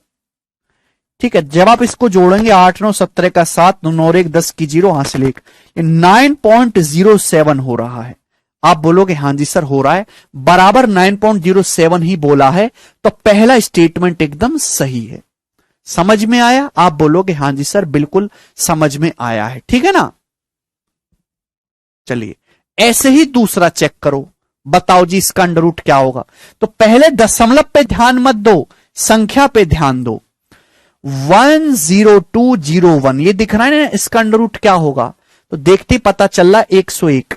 ठीक है, जब आप इसको जोड़ेंगे 8 9 17 का 7 9 और 1 10 की 0 हासिल 1, ये 9.07 हो रहा है। आप बोलोगे हां जी सर हो रहा है, बराबर 9.07 ही बोला है, तो पहला स्टेटमेंट एकदम सही है। समझ में आया? आप बोलोगे हां जी सर बिल्कुल समझ में आया है। ठीक है ना? चलिए ऐसे ही दूसरा चेक करो, बताओ जी इसका अंडर रूट क्या होगा। तो पहले दशमलव पे ध्यान मत दो, संख्या पे ध्यान दो। 10201 ये दिख रहा है ना, इसका अंडर रूट क्या होगा? तो देखते ही पता चल रहा 101।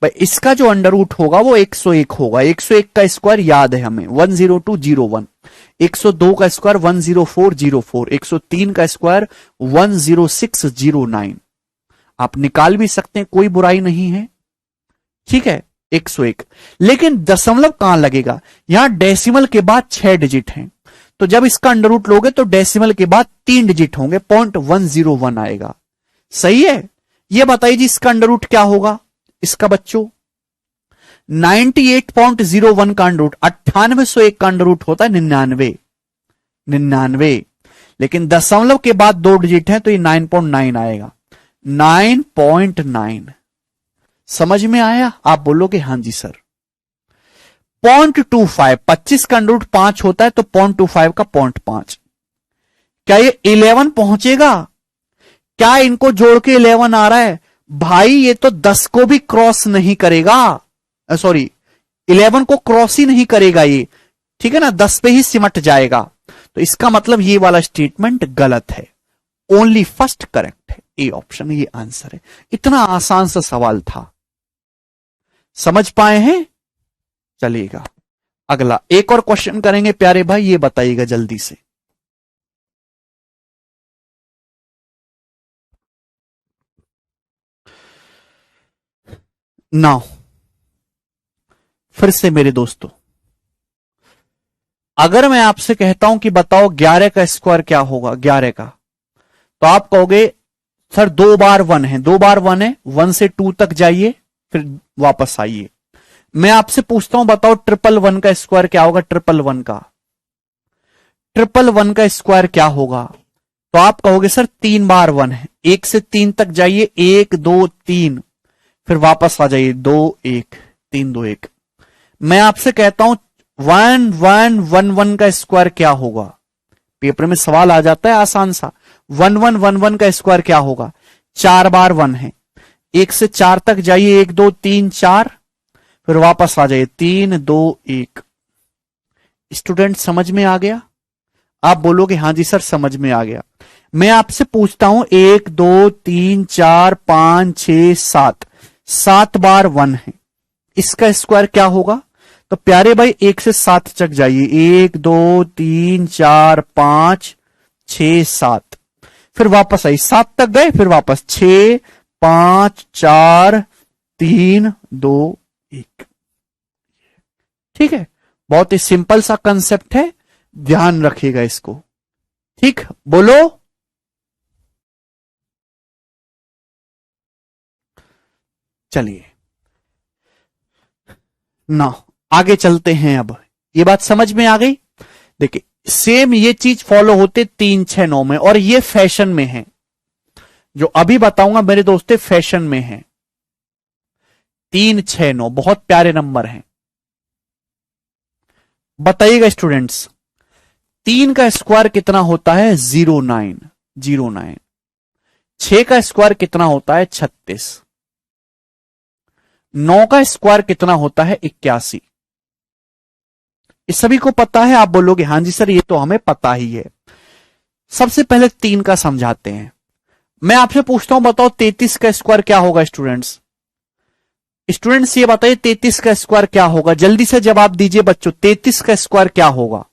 भाई इसका जो अंडर रूट होगा वो 101 होगा। 101 का स्क्वायर याद है हमें 10201, 102 का स्क्वायर 10404, 103 का स्क्वायर 10609। आप निकाल भी सकते हैं, कोई बुराई नहीं है। ठीक है 101, लेकिन दशमलव कहां लगेगा? यहां डेसिमल के बाद 6 डिजिट हैं, तो जब इसका अंडर रूट लोगे तो डेसिमल के बाद 3 डिजिट होंगे, 0.101 आएगा। सही है? यह बताइए जी इसका अंडर रूट क्या होगा इसका बच्चों? 98.01 का अंडर रूट, 9801 का अंडर रूट होता है 99, लेकिन दशमलव के बाद 2 डिजिट है तो ये 9.9 आएगा, 9.9। समझ में आया? आप बोलोगे हां जी सर। 0.25, 25 का अंडर रूट 5 होता है, तो 0.25 का 0.5। क्या ये 11 पहुंचेगा? क्या इनको जोड़ के 11 आ रहा है? भाई ये तो 10 को भी क्रॉस नहीं करेगा, सॉरी 11 को क्रॉस ही नहीं करेगा ये। ठीक है ना, 10 पे ही सिमट जाएगा। तो इसका मतलब ये वाला स्टेटमेंट गलत है, ओनली फर्स्ट करेक्ट है, ए ऑप्शन ये आंसर है। इतना आसान सा सवाल था, समझ पाए हैं? चलिएगा अगला एक और क्वेश्चन करेंगे प्यारे भाई, ये बताइएगा जल्दी से। नाउ फिर से मेरे दोस्तों, अगर मैं आपसे कहता हूं कि बताओ 11 का स्क्वायर क्या होगा 11 का, तो आप कहोगे सर 2 बार 1 है, 2 बार 1 है, 1 से 2 तक जाइए फिर वापस आइए। मैं आपसे पूछता हूं बताओ 111 का स्क्वायर क्या होगा? 111 का स्क्वायर क्या होगा? तो आप कहोगे सर 3 बार 1 है, 1 से 3 तक जाइए, 1 2 3 फिर वापस आ जाइए, 2 1 3 2 1। मैं आपसे कहता हूं 1 1 1 1 का स्क्वायर क्या होगा? पेपर में सवाल आ जाता है आसान सा। 1 1 1 1 का स्क्वायर क्या होगा? 4 बार 1 है, 1 से 4 तक जाइए, 1 2 3 4 फिर वापस आ जाइए, 3 2 1। स्टूडेंट समझ में आ गया? आप बोलोगे हां जी सर समझ में आ गया। मैं आपसे पूछता हूं 1 2 3 4 5 6 7, 7 बार 1 है, इसका स्क्वायर क्या होगा? तो प्यारे भाई 1 से 7 तक जाइए, 1 2 3 4 5 6 7 फिर वापस आइए, 7 तक गए फिर वापस, 6 5 4 3 2 1। ठीक है, बहुत ही सिंपल सा कंसेप्ट है, ध्यान रखिएगा इसको। ठीक, बोलो। चलिए ना आगे चलते हैं। अब ये बात समझ में आ गई? देखिए सेम ये चीज फॉलो होते 3 6 9 में, और ये फैशन में है, जो अभी बताऊंगा मेरे दोस्ते फैशन में है। 3 6 9 बहुत प्यारे नंबर हैं। बताइएगा स्टूडेंट्स 3 का स्क्वायर कितना होता है? 09। 6 का स्क्वायर कितना होता है? 36। 9 का स्क्वायर कितना होता है? 81। इस सभी को पता है? आप बोलोगे हां जी सर ये तो हमें पता ही है। सबसे पहले 3 का समझाते हैं। मैं आपसे पूछता हूं बताओ 33 का स्क्वायर क्या होगा? स्टूडेंट्स ये बताइए 33 का स्क्वायर क्या होगा? जल्दी से जवाब दीजिए बच्चों, 33 का स्क्वायर क्या होगा?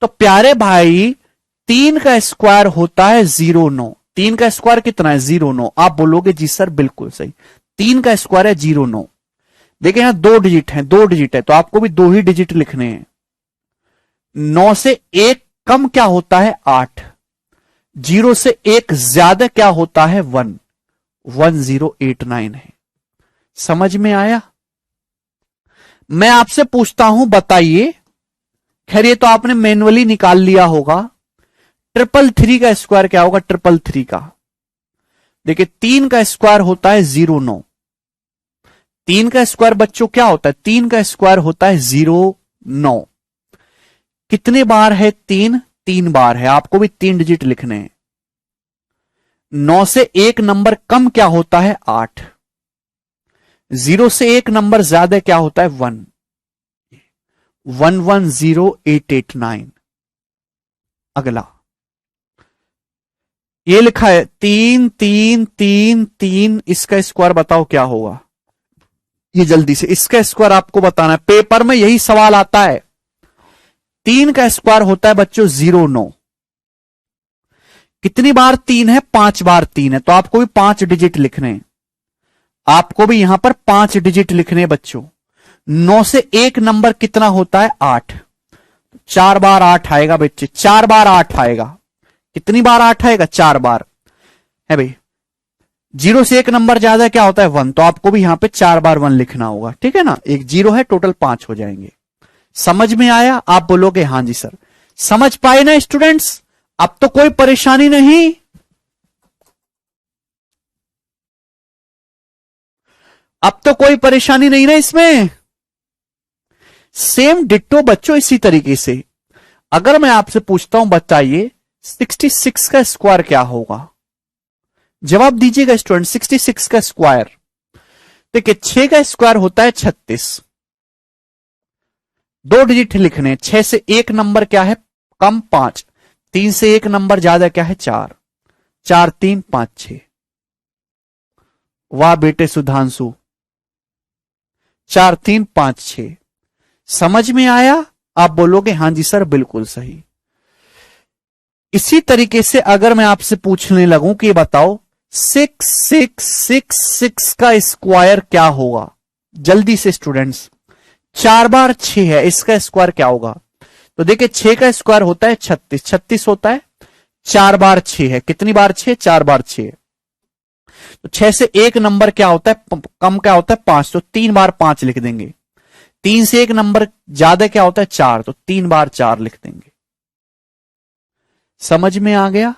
तो प्यारे भाई 3 का स्क्वायर होता है 09, 3 का स्क्वायर कितना है 0,9। आप बोलोगे जी सर बिल्कुल सही, 3 का स्क्वायर है 0,9। देखिए यहां 2 डिजिट है, 2 डिजिट है तो आपको भी 2 ही डिजिट लिखने हैं। 9 से 1 कम क्या होता है 8, 0 से 1 ज्यादा क्या होता है 1, 1089 है। समझ में आया? मैं आपसे पूछता हूं बताइए, खैर ये तो आपने मैन्युअली निकाल लिया होगा, 333 का स्क्वायर क्या होगा 333 का? देखिए 3 का स्क्वायर होता है 0,9। 3 का स्क्वायर बच्चों क्या होता है? 3 का स्क्वायर होता है 0,9। कितने बार है 3? 3 बार है, आपको भी 3 डिजिट लिखने हैं। 9 से 1 नंबर कम क्या होता है 8, 0 से 1 नंबर ज्यादा क्या होता है 1, 110889। अगला ये लिखा है 3 3 3 3, इसका स्क्वायर बताओ क्या होगा? ये जल्दी से इसका स्क्वायर आपको बताना है, पेपर में यही सवाल आता है। 3 का स्क्वायर होता है बच्चों 0,9। कितनी बार 3 है? 5 बार 3 है, तो आपको भी 5 डिजिट लिखने हैं। आपको भी यहां पर 5 डिजिट लिखने हैं बच्चों। 9 से 1 नंबर कितना होता है 8, 4 बार 8 आएगा बच्चे, 4 बार 8 आएगा। कितनी बार 8 आएगा? 4 बार है भाई। 0 से 1 नंबर ज्यादा क्या होता है 1, तो आपको भी यहां पे 4 बार 1 लिखना होगा, ठीक है ना। एक 0 है, टोटल 5 हो जाएंगे। समझ में आया? आप बोलोगे हां जी सर। समझ पाए ना स्टूडेंट्स? अब तो कोई परेशानी नहीं, अब तो कोई परेशानी नहीं ना इसमें। सेम डिट्टो बच्चों इसी तरीके से अगर मैं आपसे पूछता हूं बताइए 66 का स्क्वायर क्या होगा? जवाब दीजिएगा स्टूडेंट। 66 का स्क्वायर देखिए 6 का स्क्वायर होता है 36, 2 डिजिट लिखने। 6 से 1 नंबर क्या है कम 5, 3 से 1 नंबर ज्यादा क्या है 4, 4 3 5 6। वाह बेटे सुधांशु, 4 3 5 6। समझ में आया? आप बोलोगे हां जी सर बिल्कुल सही। इसी तरीके से अगर मैं आपसे पूछने लगूं कि बताओ 6666 का स्क्वायर क्या होगा? जल्दी से स्टूडेंट्स, 4 बार 6 है, इसका स्क्वायर क्या होगा? तो देखिए 6 का स्क्वायर होता है 36, 36 होता है, 4 बार 6 है। कितनी बार 6? 4 बार 6। तो 6 से 1 नंबर क्या होता है कम क्या होता है 5, तो 3 बार 5 लिख देंगे। 3 से 1 नंबर ज्यादा क्या होता है 4, तो 3 बार 4 लिख देंगे। समझ में आ गया?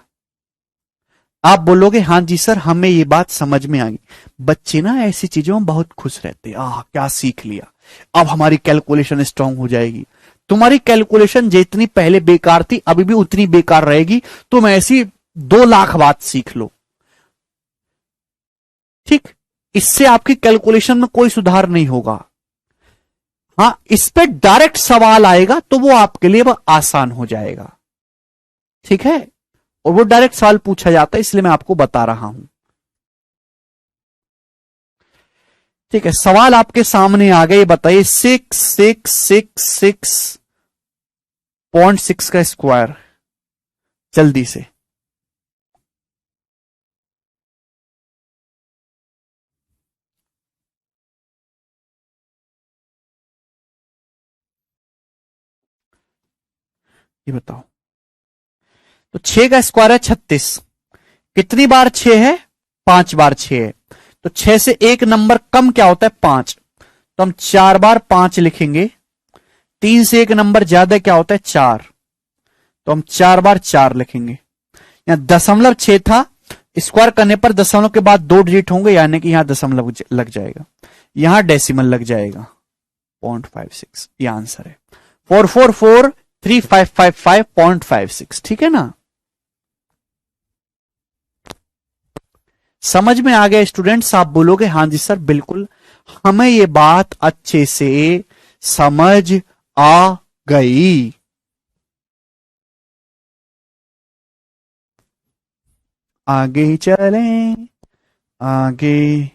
आप बोलोगे हां जी सर हमें ये बात समझ में आ गई। बच्चे ना ऐसी चीजों में बहुत खुश रहते हैं, क्या सीख लिया, अब हमारी कैलकुलेशन स्ट्रांग हो जाएगी। तुम्हारी कैलकुलेशन जितनी पहले बेकार थी अभी भी उतनी बेकार रहेगी। तुम ऐसी 2 लाख बात सीख लो, ठीक। इससे आपकी कैलकुलेशन में कोई सुधार नहीं होगा। हां, इस पे डायरेक्ट सवाल आएगा तो वो आपके लिए आसान हो जाएगा, ठीक है। और वो डायरेक्ट सवाल पूछा जाता है, इसलिए मैं आपको बता रहा हूं, ठीक है। सवाल आपके सामने आ गए, बताइए 6666.6 का स्क्वायर, जल्दी से। ये बताओ। तो 6 का स्क्वायर है 36, कितनी बार 6 है? 5 बार 6 है। तो 6 से 1 नंबर कम क्या होता है 5, तो हम 4 बार 5 लिखेंगे। 3 से 1 नंबर ज्यादा क्या होता है 4, तो हम 4 बार 4 लिखेंगे। यहां 0.6 था, स्क्वायर करने पर दशमलव के बाद 2 डिजिट होंगे, यानी कि यहां दशमलव लग जाएगा, यहां डेसिमल लग जाएगा। 0.56 ये आंसर है। 4443555.56, ठीक है ना। समझ में आ गया स्टूडेंट्स? आप बोलोगे हां जी सर बिल्कुल, हमें ये बात अच्छे से समझ आ गई। आगे चलें, आगे।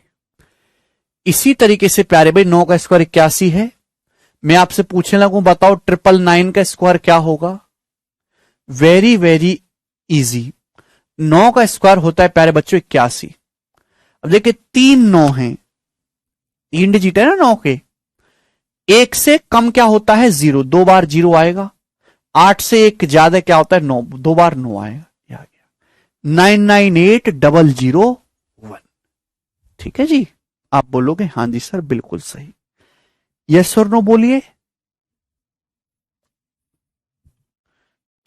इसी तरीके से प्यारे भाई 9 का स्क्वायर 81 है। मैं आपसे पूछने लगूं बताओ 999 का स्क्वायर क्या होगा? Very very easy. 9 का स्क्वायर होता है प्यारे बच्चों 81। अब देखिए 3 9 हैं, 3 डिजिट है ना 9 के। 1 से कम क्या होता है 0, 2 बार 0 आएगा। 8 से 1 ज्यादा क्या होता है 9, 2 बार 9 आएगा। 998001। ठीक है जी, आप बोलोगे हां जी सर बिल्कुल सही। यस और नो बोलिए।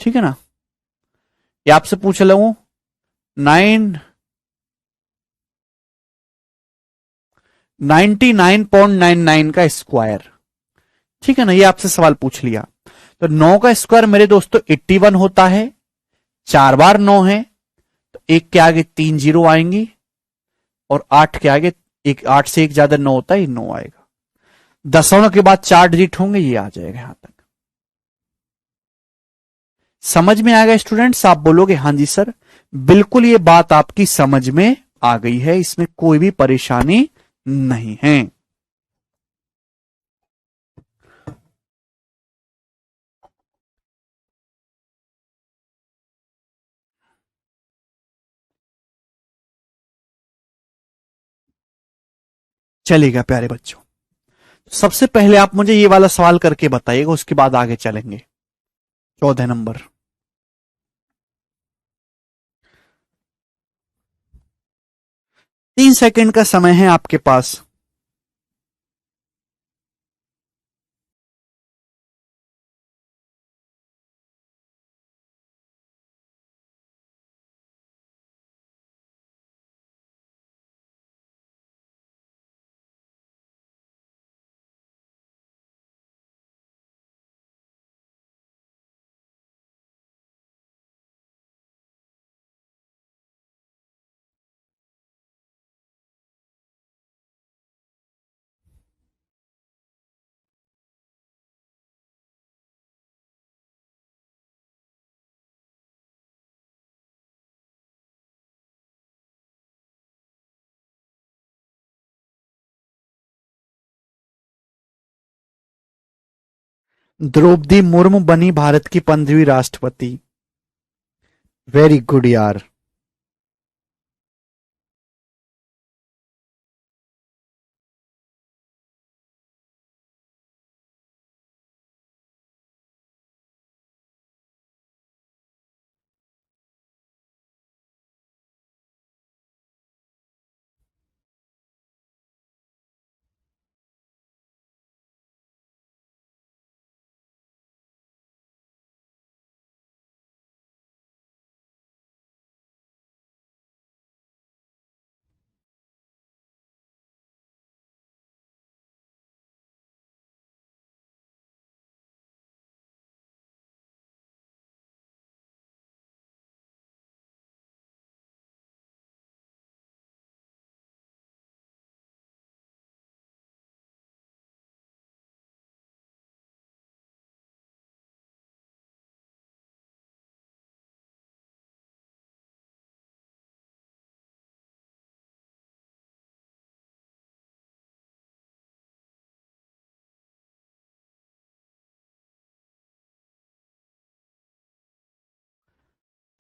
ठीक है ना, ये आपसे पूछ रहा हूं 99.99 का स्क्वायर। ठीक है ना, ये आपसे सवाल पूछ लिया। तो 9 का स्क्वायर मेरे दोस्तों 81 होता है। 4 बार 9 है तो 1 के आगे 3 जीरो आएंगी, और 8 के आगे 8 से 1 ज्यादा 9 होता है, ये 9 आएगा। दशमलव के बाद 4 डिजिट होंगे, ये आ जाएगा यहां तक। समझ में आएगा स्टूडेंट्स? आप बोलोगे हां जी सर बिल्कुल, ये बात आपकी समझ में आ गई है, इसमें कोई भी परेशानी नहीं है। चलेगा प्यारे बच्चों, सबसे पहले आप मुझे ये वाला सवाल करके बताइएगा, उसके बाद आगे चलेंगे। 14 नंबर। तीन सेकंड का समय है आपके पास। द्रौपदी मुर्मू बनी भारत की 15वीं राष्ट्रपति। वेरी गुड यार।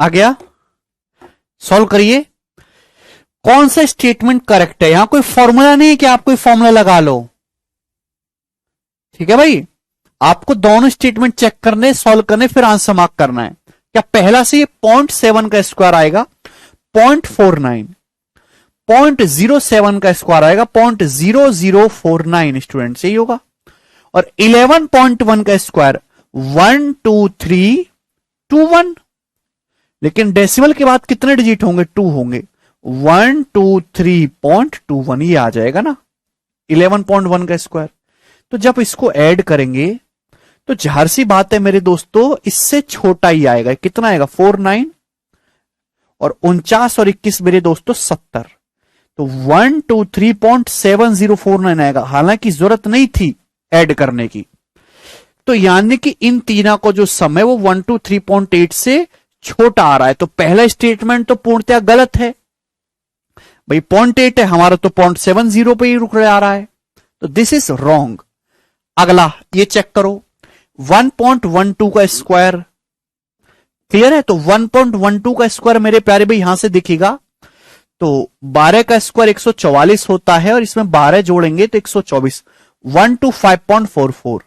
आ गया, सॉल्व करिए। कौन सा स्टेटमेंट करेक्ट है? यहां कोई फॉर्मूला नहीं है कि आप कोई फॉर्मूला लगा लो। ठीक है भाई, आपको दोनों स्टेटमेंट चेक करने, सॉल्व करने, फिर आंसर मार्क करना है। क्या पहला से ये 0.7 का स्क्वायर आएगा 0.49, 0.07 का स्क्वायर आएगा 0.0049 स्टूडेंट यही होगा, और 11.1 का स्क्वायर 12321। लेकिन डेसिमल के बाद कितने डिजिट होंगे? 2 होंगे, 123.21 ये आ जाएगा ना 11.1 का स्क्वायर। तो जब इसको ऐड करेंगे तो जाहिर सी बात है मेरे दोस्तों, इससे छोटा ही आएगा। कितना आएगा? 49, और 49 और 21 मेरे दोस्तों 70, तो 123.7049 आएगा। हालांकि जरूरत नहीं थी ऐड करने की, तो यानी कि इन तीनों को जो सम है वो 123.8 से छोटा आ रहा है। तो पहला स्टेटमेंट तो पूर्णतः गलत है भाई, 0.8 है हमारा, तो 0.70 पे ही रुक आ रहा है, तो दिस इज रॉन्ग। अगला ये चेक करो, 1.12 का स्क्वायर क्लियर है? तो 1.12 का स्क्वायर मेरे प्यारे भाई यहां से दिखेगा, तो 12 का स्क्वायर 144 होता है और इसमें 12 जोड़ेंगे तो 124, 125.44,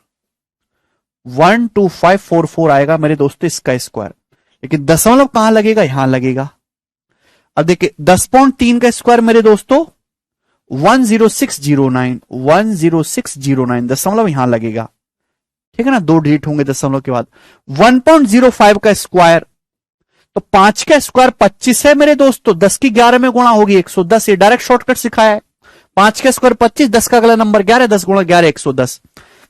12544 आएगा मेरे दोस्तों इसका स्क्वायर। लेकिन दशमलव कहां लगेगा? यहां लगेगा। अब देखिए 10.3 का स्क्वायर मेरे दोस्तों 10609, 10609 दशमलव यहां लगेगा, ठीक है ना, 2 डिजिट होंगे दशमलव के बाद। 1.05 का स्क्वायर, तो 5 का स्क्वायर 25 है मेरे दोस्तों, 10 की 11 में गुणा होगी 110, ये डायरेक्ट शॉर्टकट सिखाया है। 5 का स्क्वायर 25, 10 का अगला नंबर 11, 10 गुणा 11 110,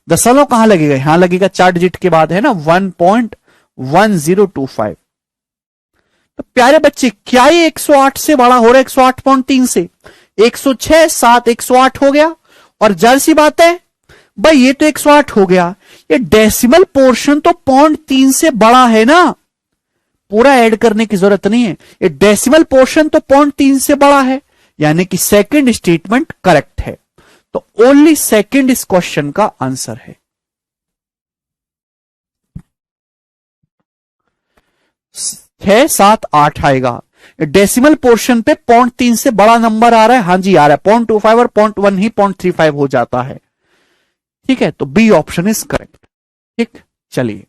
दशमलव कहां लगेगा? यहां लगेगा, 4 डिजिट के बाद है ना, 1.1025। तो प्यारे बच्चे क्या ये 108 से बड़ा हो रहा है? 108.3 से 106, 7, 108 हो गया। और जाहिर सी बात है भाई ये तो 108 हो गया, ये डेसिमल पोर्शन तो 0.3 से बड़ा है ना, पूरा ऐड करने की जरूरत नहीं है, ये डेसिमल पोर्शन तो 0.3 से बड़ा है, यानी कि सेकंड स्टेटमेंट करेक्ट है। तो ओनली सेकंड इस क्वेश्चन का आंसर है। 6, 7, 8 आएगा। डेसिमल पोर्शन पे 0.3 से बड़ा नंबर आ रहा है, हां जी आ रहा है, 0.25 और 0.1 ही 0.35 हो जाता है, ठीक है। तो बी ऑप्शन इज करेक्ट। ठीक, चलिए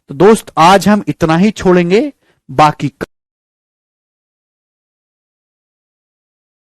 तो दोस्त आज हम इतना ही छोड़ेंगे, बाकी